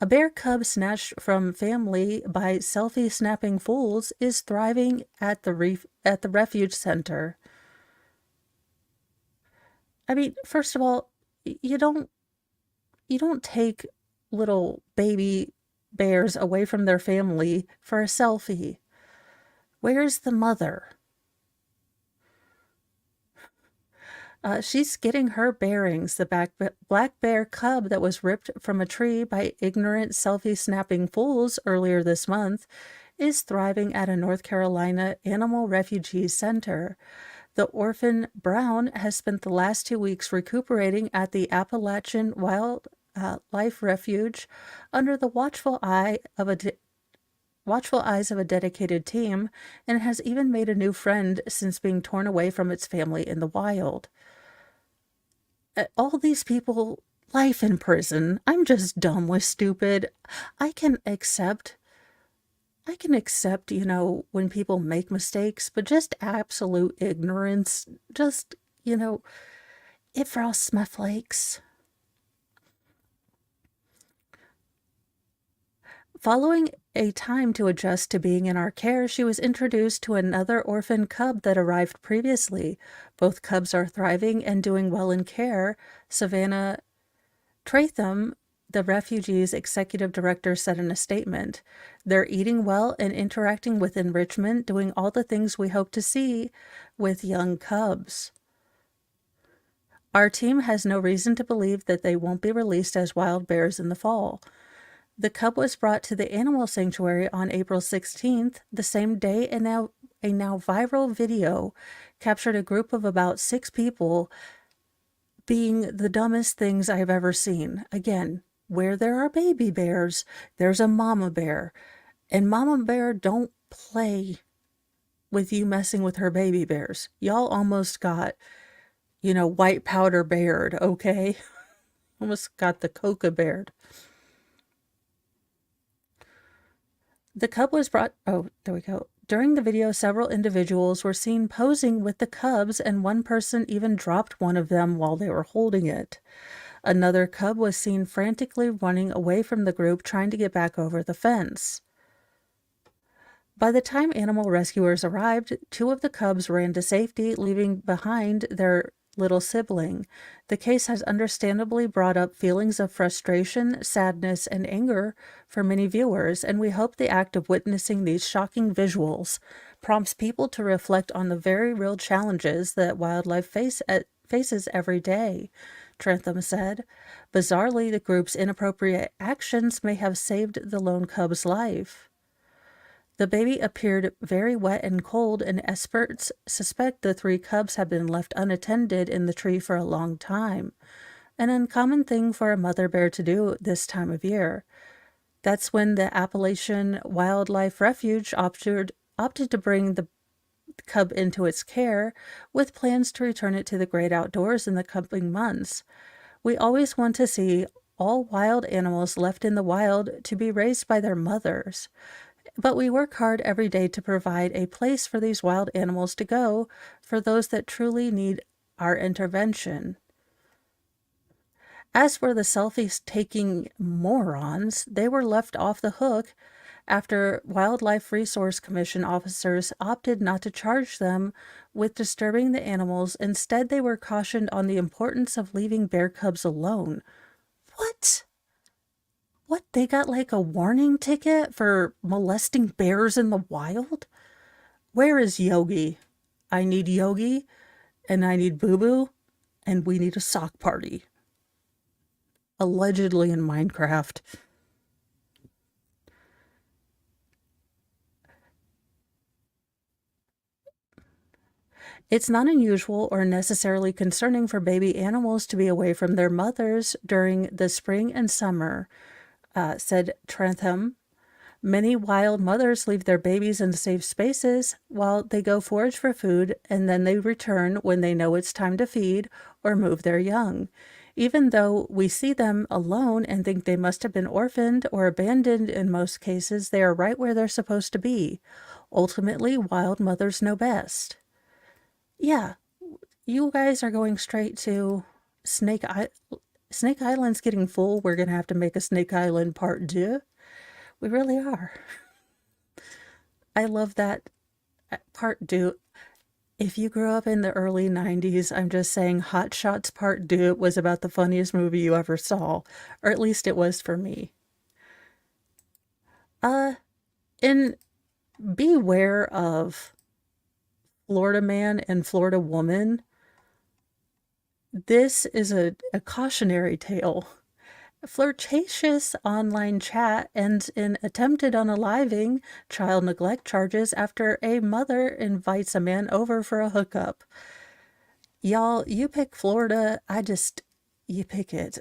Speaker 1: A bear cub snatched from family by selfie snapping fools is thriving at the refuge center. I mean, first of all, you don't take little baby bears away from their family for a selfie. Where's the mother? She's getting her bearings. The black bear cub that was ripped from a tree by ignorant selfie snapping fools earlier this month is thriving at a North Carolina animal refugee center. The orphan Brown has spent the last 2 weeks recuperating at the Appalachian Wild Life Refuge under the watchful eyes of a dedicated team, and has even made a new friend since being torn away from its family in the wild. All these people, life in prison. I'm just dumb with stupid. I can accept when people make mistakes, but just absolute ignorance, just, it frosts my flakes. Following a time to adjust to being in our care, she was introduced to another orphan cub that arrived previously. Both cubs are thriving and doing well in care. Savannah Tratham, the refugee's executive director, said in a statement, "They're eating well and interacting with enrichment, doing all the things we hope to see with young cubs. Our team has no reason to believe that they won't be released as wild bears in the fall." The cub was brought to the animal sanctuary on April 16th, the same day a now viral video captured a group of about 6 people being the dumbest things I've ever seen. Again, where there are baby bears, there's a mama bear. And mama bear don't play with you messing with her baby bears. Y'all almost got, white powder bared, okay? Almost got the coca bared. The cub was brought. Oh, there we go. During the video, several individuals were seen posing with the cubs, and one person even dropped one of them while they were holding it. Another cub was seen frantically running away from the group, trying to get back over the fence. By the time animal rescuers arrived, 2 of the cubs ran to safety, leaving behind their little sibling. The case has understandably brought up feelings of frustration, sadness, and anger for many viewers, and we hope the act of witnessing these shocking visuals prompts people to reflect on the very real challenges that wildlife faces every day, Trentham said. Bizarrely, the group's inappropriate actions may have saved the lone cub's life. The baby appeared very wet and cold, and experts suspect the 3 cubs have been left unattended in the tree for a long time, an uncommon thing for a mother bear to do this time of year. That's when the Appalachian Wildlife Refuge opted to bring the cub into its care, with plans to return it to the great outdoors in the coming months. We always want to see all wild animals left in the wild to be raised by their mothers. But we work hard every day to provide a place for these wild animals to go for those that truly need our intervention. As for the selfie-taking morons, they were left off the hook after Wildlife Resource Commission officers opted not to charge them with disturbing the animals. Instead, they were cautioned on the importance of leaving bear cubs alone. What? What, they got like a warning ticket for molesting bears in the wild? Where is Yogi? I need Yogi, and I need Boo Boo, and we need a sock party. Allegedly in Minecraft. It's not unusual or necessarily concerning for baby animals to be away from their mothers during the spring and summer, said Trentham. Many wild mothers leave their babies in safe spaces while they go forage for food, and then they return when they know it's time to feed or move their young. Even though we see them alone and think they must have been orphaned or abandoned in most cases, they are right where they're supposed to be. Ultimately, wild mothers know best. Yeah, you guys are going straight to Snake I- Snake Island's getting full. We're going to have to make a Snake Island part 2. We really are. I love that part 2. If you grew up in the early 90s, I'm just saying Hot Shots Part 2 was about the funniest movie you ever saw, or at least it was for me. And beware of Florida man and Florida woman. This is a cautionary tale. Flirtatious online chat ends in attempted unaliving, child neglect charges after a mother invites a man over for a hookup. Y'all, you pick Florida. You pick it.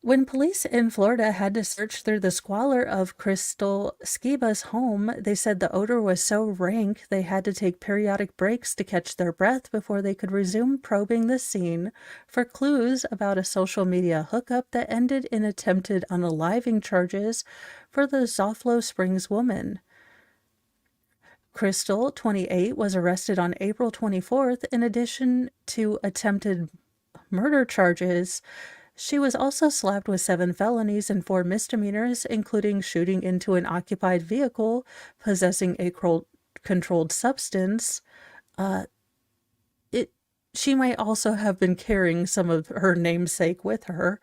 Speaker 1: When police in Florida had to search through the squalor of Crystal Skiba's home, they said the odor was so rank they had to take periodic breaks to catch their breath before they could resume probing the scene for clues about a social media hookup that ended in attempted unaliving charges for the Zoflo Springs woman. Crystal, 28, was arrested on April 24th in addition to attempted murder charges. She was also slapped with 7 felonies and 4 misdemeanors, including shooting into an occupied vehicle, possessing a controlled substance. She might also have been carrying some of her namesake with her.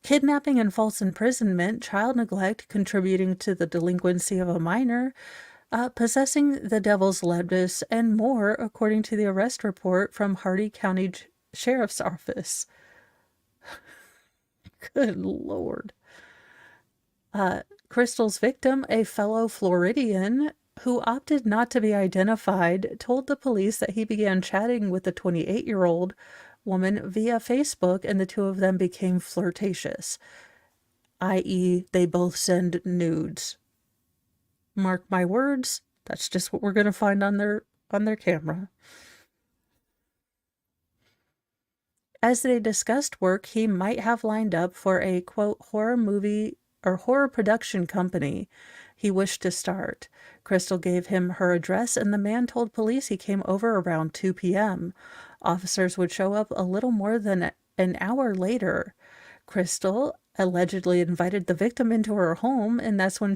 Speaker 1: Kidnapping and false imprisonment, child neglect contributing to the delinquency of a minor, possessing the devil's lettuce, and more, according to the arrest report from Hardy County Sheriff's Office. Good Lord. Crystal's victim, a fellow Floridian who opted not to be identified, told the police that he began chatting with the 28-year-old woman via Facebook and the two of them became flirtatious, i.e., they both send nudes. Mark my words, that's just what we're going to find on their camera. As they discussed work he might have lined up for a, quote, horror movie or horror production company he wished to start. Crystal gave him her address, and the man told police he came over around 2 p.m. Officers would show up a little more than an hour later. Crystal allegedly invited the victim into her home, and that's when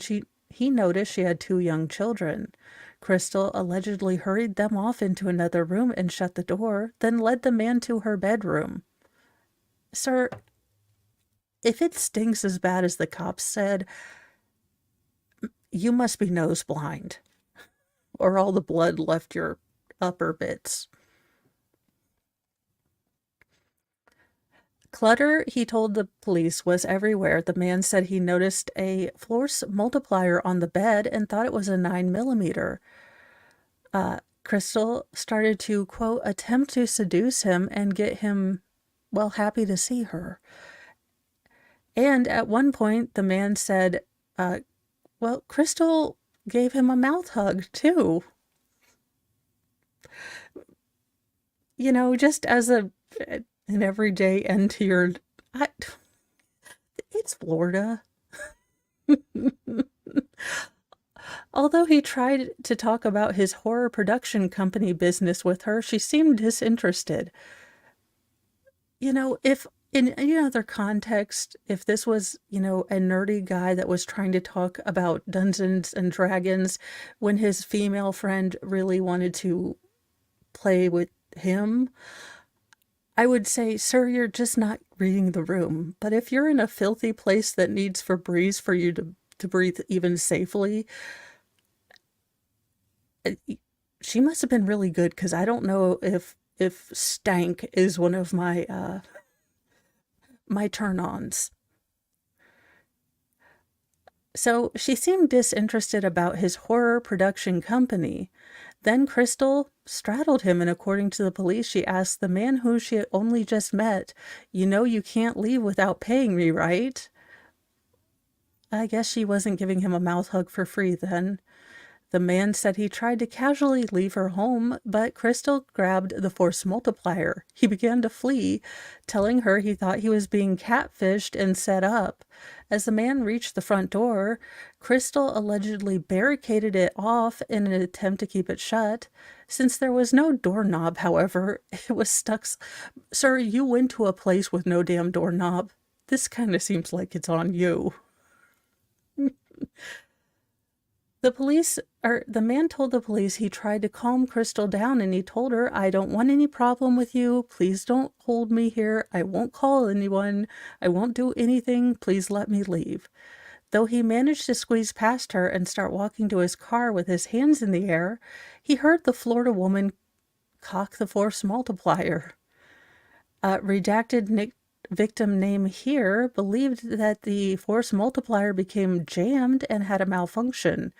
Speaker 1: he noticed she had 2 young children. Crystal allegedly hurried them off into another room and shut the door, then led the man to her bedroom. Sir, if it stinks as bad as the cops said, you must be nose blind, or all the blood left your upper bits. Clutter, he told the police, was everywhere. The man said he noticed a force multiplier on the bed and thought it was a 9mm. Crystal started to, quote, attempt to seduce him and get him, well, happy to see her. And at one point, the man said, well, Crystal gave him a mouth hug, too. You know, just as an everyday end to your... it's Florida. Although he tried to talk about his horror production company business with her, she seemed disinterested. You know, if in any other context, if this was, you know, a nerdy guy that was trying to talk about Dungeons and Dragons when his female friend really wanted to play with him, I would say, sir, you're just not reading the room. But if you're in a filthy place that needs Febreze for you to breathe even safely, she must have been really good, because I don't know if stank is one of my my turn-ons. So she seemed disinterested about his horror production company. Then Crystal straddled him, and according to the police, she asked the man who she had only just met, "You know you can't leave without paying me, right?" I guess she wasn't giving him a mouth hug for free then. The man said he tried to casually leave her home, but Crystal grabbed the force multiplier. He began to flee, telling her he thought he was being catfished and set up. As the man reached the front door, Crystal allegedly barricaded it off in an attempt to keep it shut. Since there was no doorknob, however, it was stuck. Sir, you went to a place with no damn doorknob. This kind of seems like it's on you. The man told the police he tried to calm Crystal down, and he told her, "I don't want any problem with you. Please don't hold me here. I won't call anyone. I won't do anything. Please let me leave." Though he managed to squeeze past her and start walking to his car with his hands in the air, he heard the Florida woman cock the force multiplier. Redacted victim name here believed that the force multiplier became jammed and had a malfunction.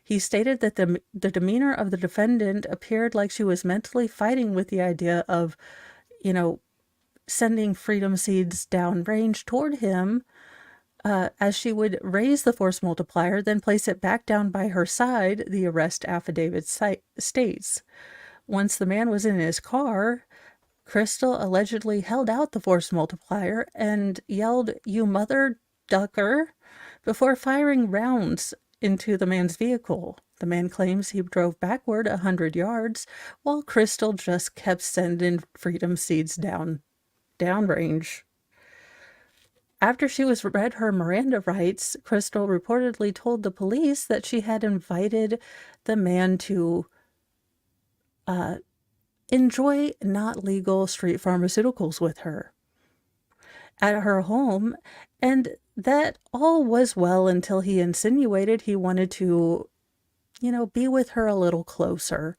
Speaker 1: He stated that the demeanor of the defendant appeared like she was mentally fighting with the idea of, sending freedom seeds downrange toward him, as she would raise the force multiplier, then place it back down by her side, the arrest affidavit states. Once the man was in his car, Crystal allegedly held out the force multiplier and yelled, "You mother ducker," before firing rounds into the man's vehicle. The man claims he drove backward 100 yards, while Crystal just kept sending freedom seeds downrange. After she was read her Miranda rights, Crystal reportedly told the police that she had invited the man to enjoy not legal street pharmaceuticals with her at her home, and that all was well until he insinuated he wanted to, be with her a little closer.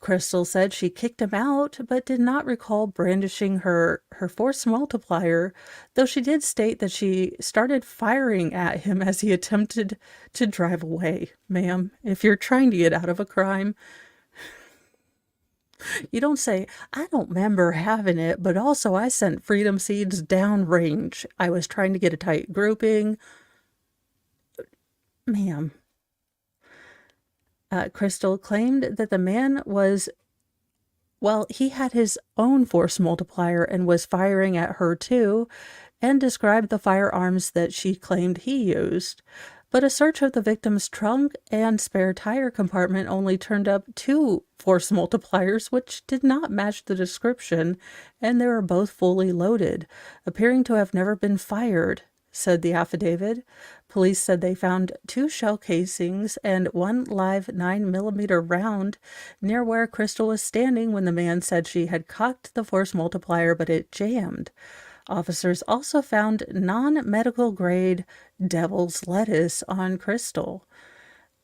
Speaker 1: Crystal said she kicked him out, but did not recall brandishing her force multiplier, though she did state that she started firing at him as he attempted to drive away. Ma'am, if you're trying to get out of a crime, you don't say, "I don't remember having it, but also I sent freedom seeds downrange. I was trying to get a tight grouping." Ma'am. Crystal claimed that the man he had his own force multiplier and was firing at her too, and described the firearms that she claimed he used. But a search of the victim's trunk and spare tire compartment only turned up 2 force multipliers, which did not match the description, and they were both fully loaded, appearing to have never been fired, said the affidavit. Police said they found 2 shell casings and 1 live 9mm round near where Crystal was standing when the man said she had cocked the force multiplier, but it jammed. Officers also found non-medical grade devil's lettuce on Crystal.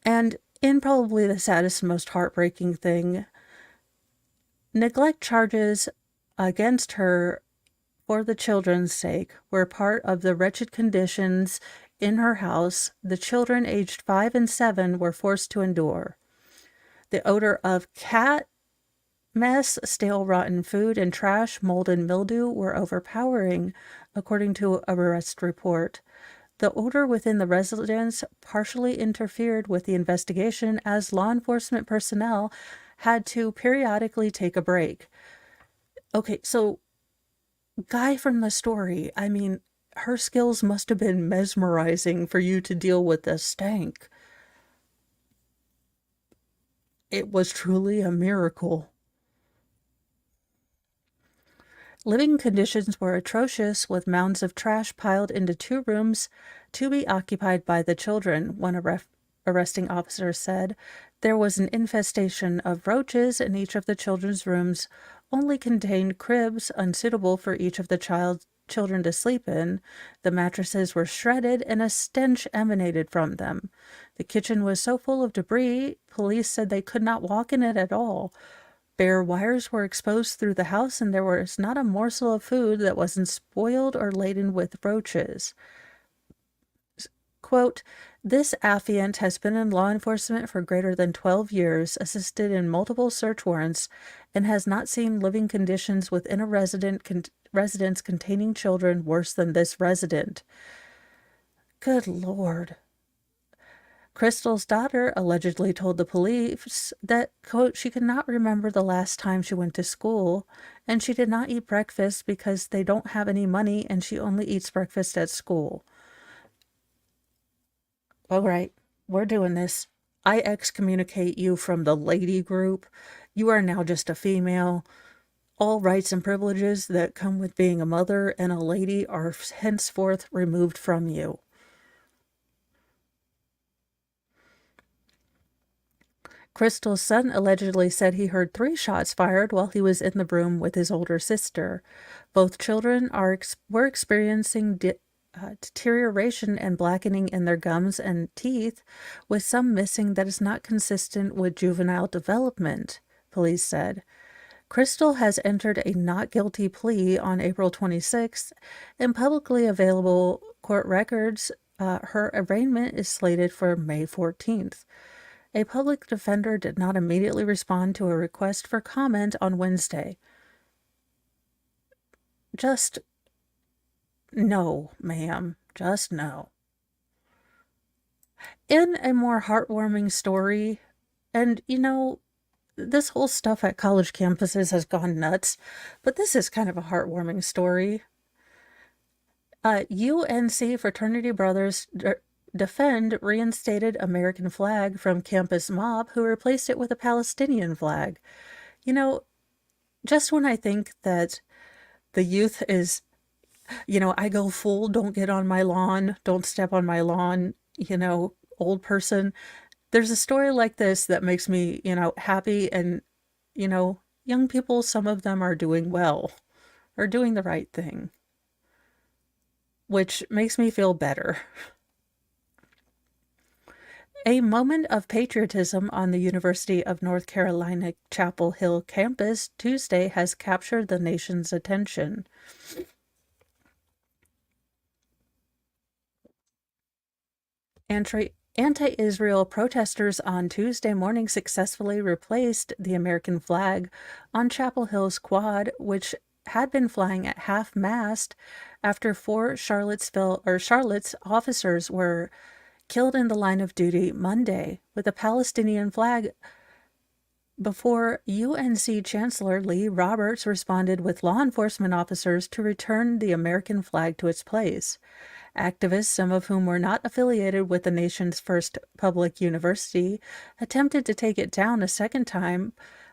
Speaker 1: And in probably the saddest, most heartbreaking thing, neglect charges against her for the children's sake were part of the wretched conditions in her house the children aged 5 and 7 were forced to endure. The odor of cat mess, stale rotten food, and trash, mold, and mildew were overpowering, according to a arrest report. The odor within the residence partially interfered with the investigation, as law enforcement personnel had to periodically take a break. Okay, so guy from the story, I mean, her skills must have been mesmerizing for you to deal with the stank. It was truly a miracle. Living conditions were atrocious, with mounds of trash piled into 2 rooms to be occupied by the children, one arresting officer said. There was an infestation of roaches, and each of the children's rooms only contained cribs unsuitable for each of the children to sleep in. The mattresses were shredded, and a stench emanated from them. The kitchen was so full of debris, police said they could not walk in it at all. Bare wires were exposed through the house, and there was not a morsel of food that wasn't spoiled or laden with roaches. Quote, this affiant has been in law enforcement for greater than 12 years, assisted in multiple search warrants, and has not seen living conditions within a residence containing children worse than this resident. Good Lord. Crystal's daughter allegedly told the police that, quote, she could not remember the last time she went to school, and she did not eat breakfast because they don't have any money and she only eats breakfast at school. All right, we're doing this. I excommunicate you from the lady group. You are now just a female. All rights and privileges that come with being a mother and a lady are henceforth removed from you. Crystal's son allegedly said he heard 3 shots fired while he was in the room with his older sister. Both children were experiencing deterioration and blackening in their gums and teeth, with some missing that is not consistent with juvenile development, police said. Crystal has entered a not guilty plea on April 26th. In publicly available court records, her arraignment is slated for May 14th. A public defender did not immediately respond to a request for comment on Wednesday. Just no, ma'am. Just no. In a more heartwarming story, and this whole stuff at college campuses has gone nuts, but this is kind of a heartwarming story. UNC fraternity brothers defend reinstated American flag from campus mob who replaced it with a Palestinian flag. Just when I think that the youth is, I go full, don't get on my lawn, don't step on my lawn, old person. There's a story like this that makes me, happy. And, young people, some of them are doing well, are doing the right thing, which makes me feel better. A moment of patriotism on the University of North Carolina Chapel Hill campus Tuesday has captured the nation's attention. Anti-Israel protesters on Tuesday morning successfully replaced the American flag on Chapel Hill's quad, which had been flying at half-mast after 4 Charlotte's officers were killed in the line of duty Monday with a Palestinian flag before UNC Chancellor Lee Roberts responded with law enforcement officers to return the American flag to its place. Activists, some of whom were not affiliated with the nation's first public university, attempted to take it down a second time,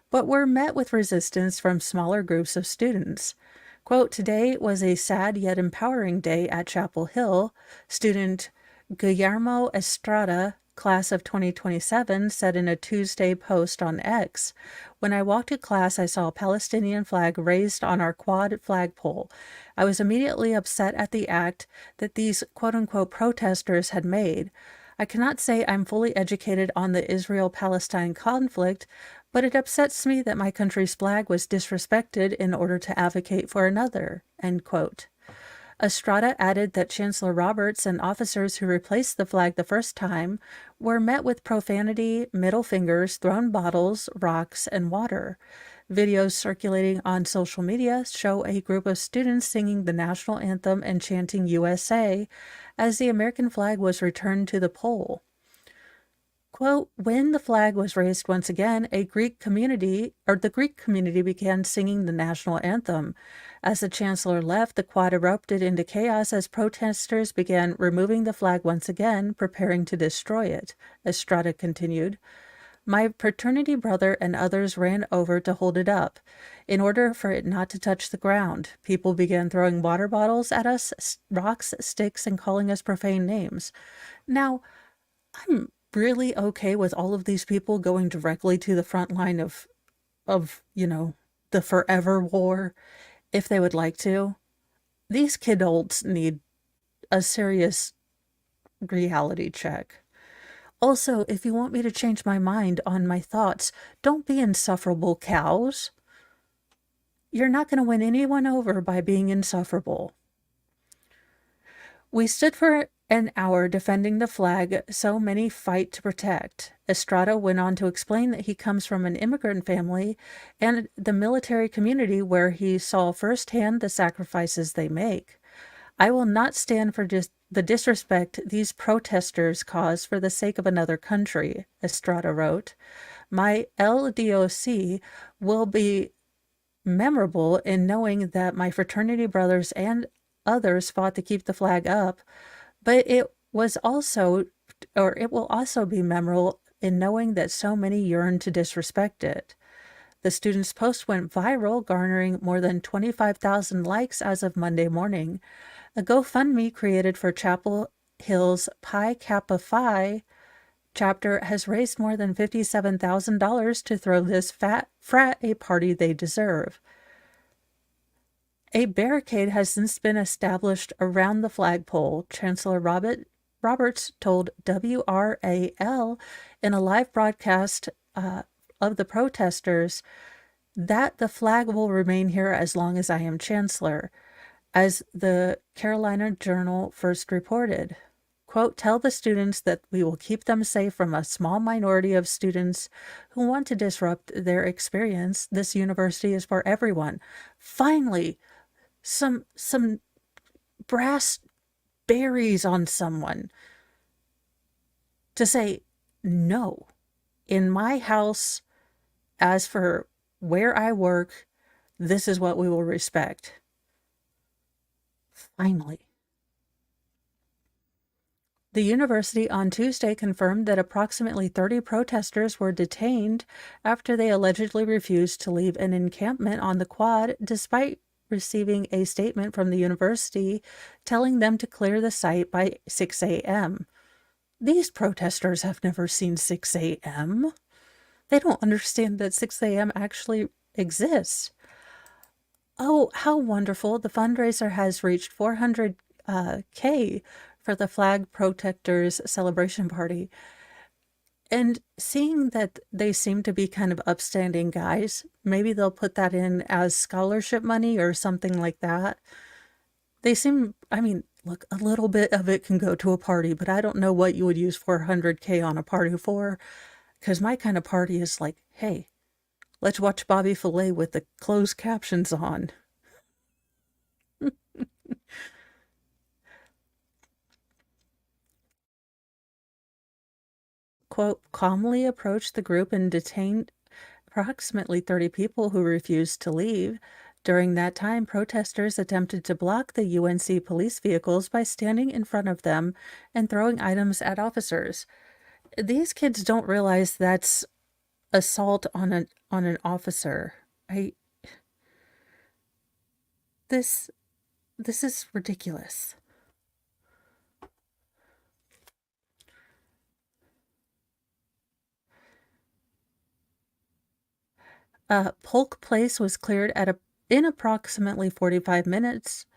Speaker 1: but were met with resistance from smaller groups of students. Quote, today was a sad yet empowering day at Chapel Hill, student Guillermo Estrada, class of 2027, said in a Tuesday post on X. When I walked to class, I saw a Palestinian flag raised on our quad flagpole. I was immediately upset at the act that these quote-unquote protesters had made. I cannot say I'm fully educated on the Israel-Palestine conflict, but it upsets me that my country's flag was disrespected in order to advocate for another, end quote. Estrada added that Chancellor Roberts and officers who replaced the flag the first time were met with profanity, middle fingers, thrown bottles, rocks, and water. Videos circulating on social media show a group of students singing the national anthem and chanting USA as the American flag was returned to the pole. Quote, when the flag was raised once again, the Greek community began singing the national anthem. As the chancellor left, the quad erupted into chaos as protesters began removing the flag once again, preparing to destroy it. Estrada continued. My fraternity brother and others ran over to hold it up. In order for it not to touch the ground, people began throwing water bottles at us, rocks, sticks, and calling us profane names. Now, I'm really okay with all of these people going directly to the front line of the forever war if they would like to. These kidults need a serious reality check. Also, if you want me to change my mind on my thoughts, don't be insufferable cows. You're not going to win anyone over by being insufferable. We stood for An hour defending the flag so many fight to protect. Estrada went on to explain that he comes from an immigrant family and the military community where he saw firsthand the sacrifices they make. I will not stand for the disrespect these protesters cause for the sake of another country, Estrada wrote. My LDOC will be memorable in knowing that my fraternity brothers and others fought to keep the flag up, but it will also be memorable in knowing that so many yearn to disrespect it. The student's post went viral, garnering more than 25,000 likes as of Monday morning. A GoFundMe created for Chapel Hill's Pi Kappa Phi chapter has raised more than $57,000 to throw this frat a party they deserve. A barricade has since been established around the flagpole, Chancellor Roberts told WRAL in a live broadcast of the protesters that the flag will remain here as long as I am Chancellor, as the Carolina Journal first reported. Quote, tell the students that we will keep them safe from a small minority of students who want to disrupt their experience. This university is for everyone. Finally, some brass berries on someone to say, no, in my house, as for where I work, this is what we will respect. Finally. The university on Tuesday confirmed that approximately 30 protesters were detained after they allegedly refused to leave an encampment on the quad despite receiving a statement from the university telling them to clear the site by 6 a.m. These protesters have never seen 6 a.m. They don't understand that 6 a.m. actually exists. Oh, how wonderful. The fundraiser has reached 400K for the Flag Protectors celebration party. And seeing that they seem to be kind of upstanding guys, maybe they'll put that in as scholarship money or something like that. They seem, I mean, look, a little bit of it can go to a party, but I don't know what you would use 400K on a party for, because my kind of party is like, hey, let's watch Bobby Fillet with the closed captions on. Quote, calmly approached the group and detained approximately 30 people who refused to leave. During that time, protesters attempted to block the UNC police vehicles by standing in front of them and throwing items at officers. These kids don't realize that's assault on an officer. This is ridiculous. Polk Place was cleared in approximately 45 minutes.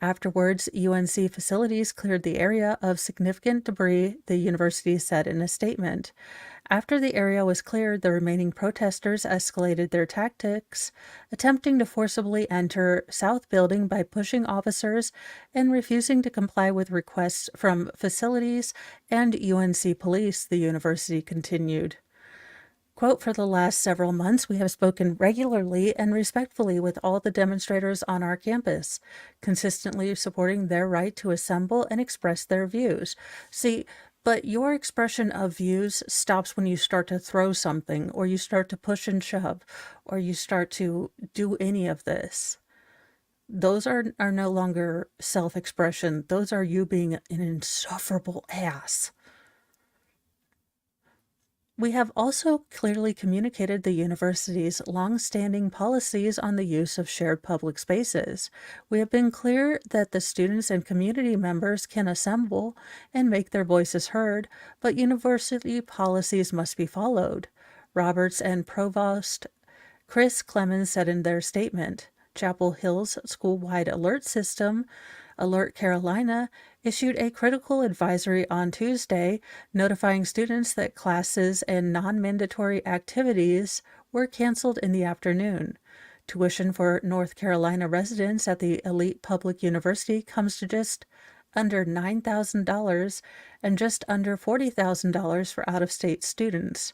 Speaker 1: Afterwards, UNC facilities cleared the area of significant debris, the university said in a statement. After the area was cleared, the remaining protesters escalated their tactics, attempting to forcibly enter South Building by pushing officers and refusing to comply with requests from facilities and UNC police, the university continued. Quote, for the last several months, we have spoken regularly and respectfully with all the demonstrators on our campus, consistently supporting their right to assemble and express their views. See, but your expression of views stops when you start to throw something, or you start to push and shove, or you start to do any of this. Those are no longer self-expression. Those are you being an insufferable ass. We have also clearly communicated the university's long-standing policies on the use of shared public spaces. We have been clear that the students and community members can assemble and make their voices heard, but university policies must be followed, Roberts and Provost Chris Clemens said in their statement. Chapel Hill's school-wide alert system, Alert Carolina, issued a critical advisory on Tuesday, notifying students that classes and non-mandatory activities were canceled in the afternoon. Tuition for North Carolina residents at the elite public university comes to just under $9,000 and just under $40,000 for out-of-state students.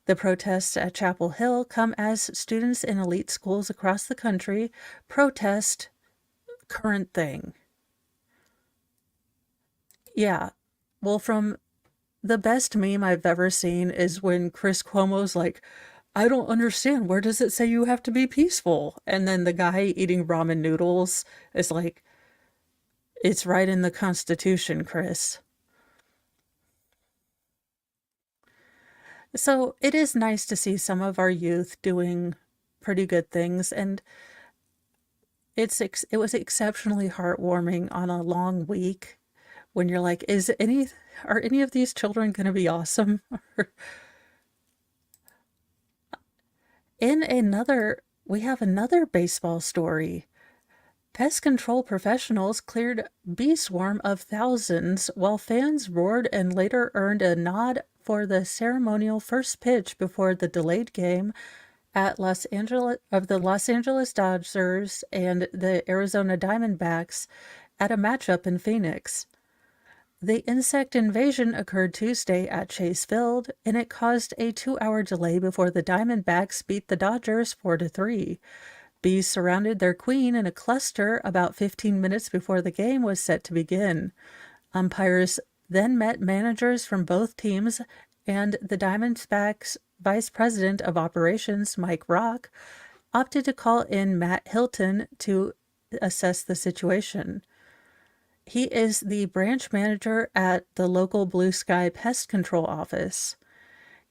Speaker 1: The protests at Chapel Hill come as students in elite schools across the country protest current thing. Yeah. Well, from the best meme I've ever seen is when Chris Cuomo's like, I don't understand. Where does it say you have to be peaceful? And then the guy eating ramen noodles is like, it's right in the Constitution, Chris. So it is nice to see some of our youth doing pretty good things, and it was exceptionally heartwarming on a long week when you're like, are any of these children going to be awesome? We have another baseball story. Pest control professionals cleared bee swarm of thousands while fans roared and later earned a nod for the ceremonial first pitch before the delayed game at the Los Angeles Dodgers and the Arizona Diamondbacks at a matchup in Phoenix. The insect invasion occurred Tuesday at Chase Field, and it caused a 2-hour delay before the Diamondbacks beat the Dodgers 4-3. Bees surrounded their queen in a cluster about 15 minutes before the game was set to begin. Umpires then met managers from both teams, and the Diamondbacks Vice President of Operations, Mike Rock, opted to call in Matt Hilton to assess the situation. He is the branch manager at the local Blue Sky Pest Control Office.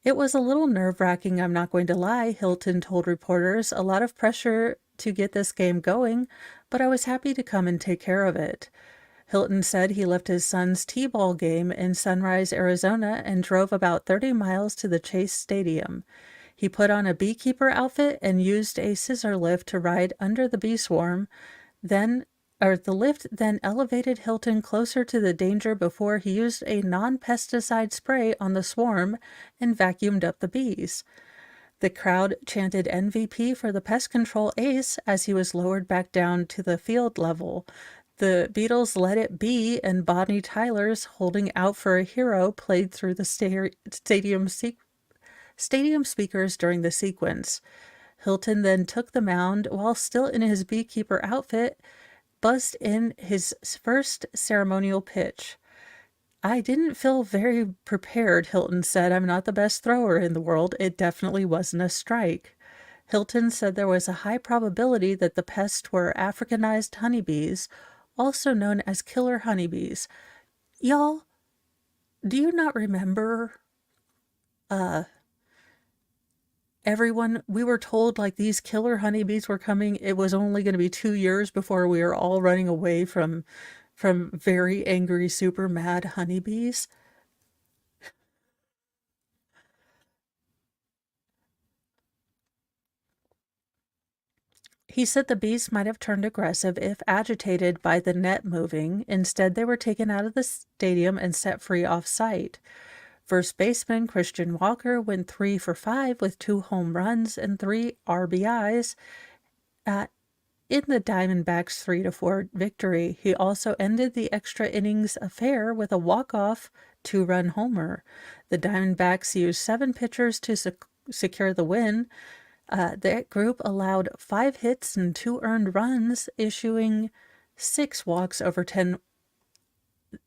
Speaker 1: It was a little nerve-wracking, I'm not going to lie, Hilton told reporters. A lot of pressure to get this game going, but I was happy to come and take care of it. Hilton said he left his son's T-ball game in Sunrise, Arizona, and drove about 30 miles to the Chase Stadium. He put on a beekeeper outfit and used a scissor lift to ride under the bee swarm. The lift then elevated Hilton closer to the danger before he used a non-pesticide spray on the swarm and vacuumed up the bees. The crowd chanted MVP for the pest control ace as he was lowered back down to the field level. The Beatles' Let It Be and Bonnie Tyler's Holding Out for a Hero played through the stadium speakers during the sequence. Hilton then took the mound while still in his beekeeper outfit, buzzed in his first ceremonial pitch. I didn't feel very prepared, Hilton said. I'm not the best thrower in the world. It definitely wasn't a strike. Hilton said there was a high probability that the pests were Africanized honeybees, also known as killer honeybees. Y'all, do you not remember everyone, we were told like these killer honeybees were coming. It was only going to be 2 years before we were all running away from very angry, super mad honeybees. He said the bees might have turned aggressive if agitated by the net moving. Instead, they were taken out of the stadium and set free off-site. First baseman Christian Walker went 3 for 5 with 2 home runs and 3 RBIs in the Diamondbacks' 3-4 victory. He also ended the extra innings affair with a walk-off 2-run homer. The Diamondbacks used 7 pitchers to secure the win. That group allowed 5 hits and 2 earned runs, issuing 6 walks over 10.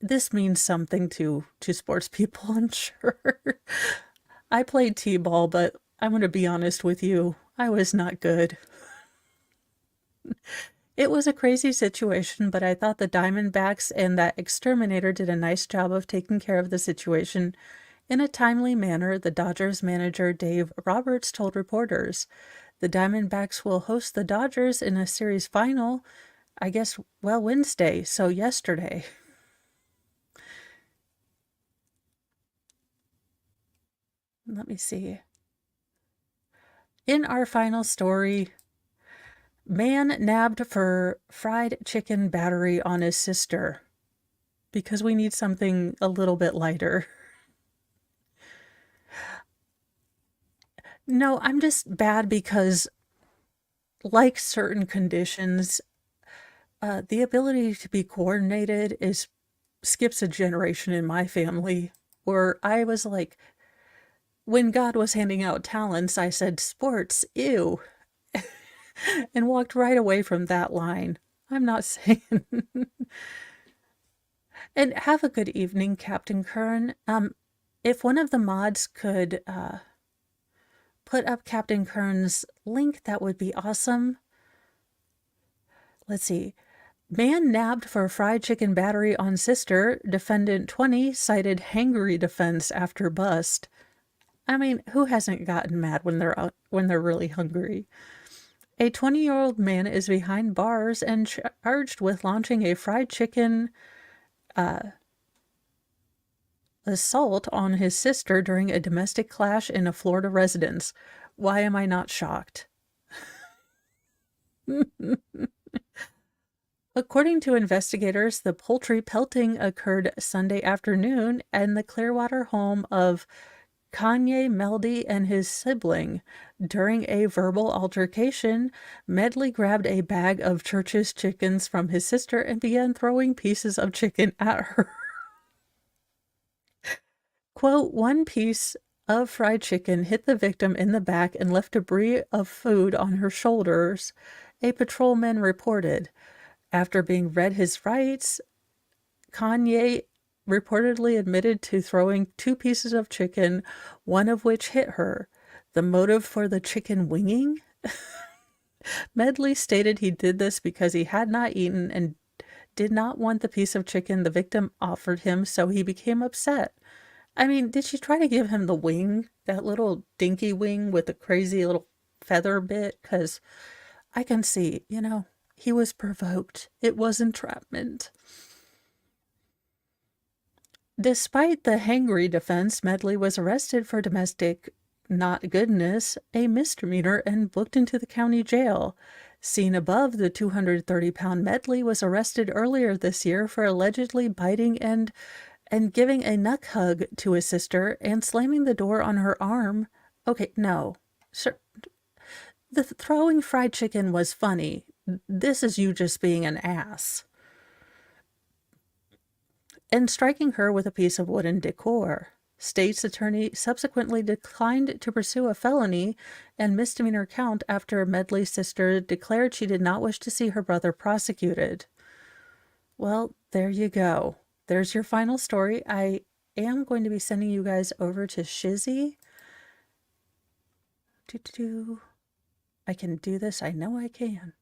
Speaker 1: This means something to sports people, I'm sure. I played t-ball, but I'm going to be honest with you. I was not good. It was a crazy situation, but I thought the Diamondbacks and that exterminator did a nice job of taking care of the situation in a timely manner, the Dodgers manager Dave Roberts told reporters. The Diamondbacks will host the Dodgers in a series final, I guess, Wednesday, so yesterday. Let me see. In our final story, man nabbed for fried chicken battery on his sister, because we need something a little bit lighter. No, I'm just bad because, like certain conditions, the ability to be coordinated is skips a generation in my family where I was like, when God was handing out talents, I said, sports, ew, and walked right away from that line. I'm not saying. And have a good evening, Captain Kern. If one of the mods could put up Captain Kern's link, that would be awesome. Let's see. Man nabbed for fried chicken battery on sister. Defendant 20 cited hangry defense after bust. I mean, who hasn't gotten mad when they're really hungry? A 20-year-old man is behind bars and charged with launching a fried chicken assault on his sister during a domestic clash in a Florida residence. Why am I not shocked? According to investigators, the poultry pelting occurred Sunday afternoon in the Clearwater home of Kanye Meldy and his sibling. During a verbal altercation, Medley grabbed a bag of Church's chickens from his sister and began throwing pieces of chicken at her. Quote, one piece of fried chicken hit the victim in the back and left debris of food on her shoulders, a patrolman reported. After being read his rights, Kanye reportedly admitted to throwing 2 pieces of chicken, one of which hit her. The motive for the chicken winging? Medley stated he did this because he had not eaten and did not want the piece of chicken the victim offered him, so he became upset. I mean, did she try to give him the wing? That little dinky wing with the crazy little feather bit? Because I can see, he was provoked. It was entrapment. Despite the hangry defense, Medley was arrested for domestic not goodness, a misdemeanor, and booked into the county jail. Seen above, the 230-pound Medley was arrested earlier this year for allegedly biting and giving a nuck hug to his sister and slamming the door on her arm. Okay, no. Sir, the throwing fried chicken was funny. This is you just being an ass. And striking her with a piece of wooden decor. State's attorney subsequently declined to pursue a felony and misdemeanor count after Medley's sister declared she did not wish to see her brother prosecuted. Well, there you go. There's your final story. I am going to be sending you guys over to Shizzy. I can do this. I know I can.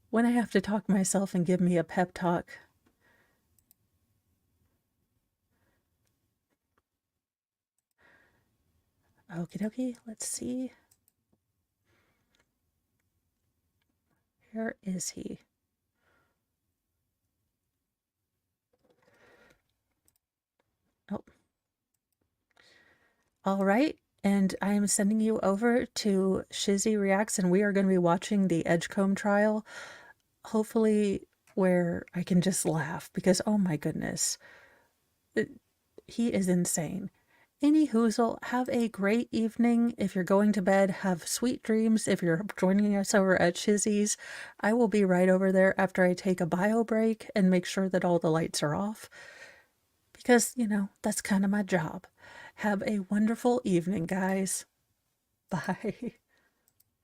Speaker 1: When I have to talk myself and give me a pep talk. Okie dokie, let's see. Where is he? Oh. All right, and I am sending you over to Shizzy Reacts, and we are going to be watching the Edgecombe trial. Hopefully where I can just laugh, because oh my goodness, he is insane. Any hoozle, have a great evening. If you're going to bed, have sweet dreams. If you're joining us over at Shizzy's, I will be right over there after I take a bio break and make sure that all the lights are off. Because, that's kind of my job. Have a wonderful evening, guys. Bye.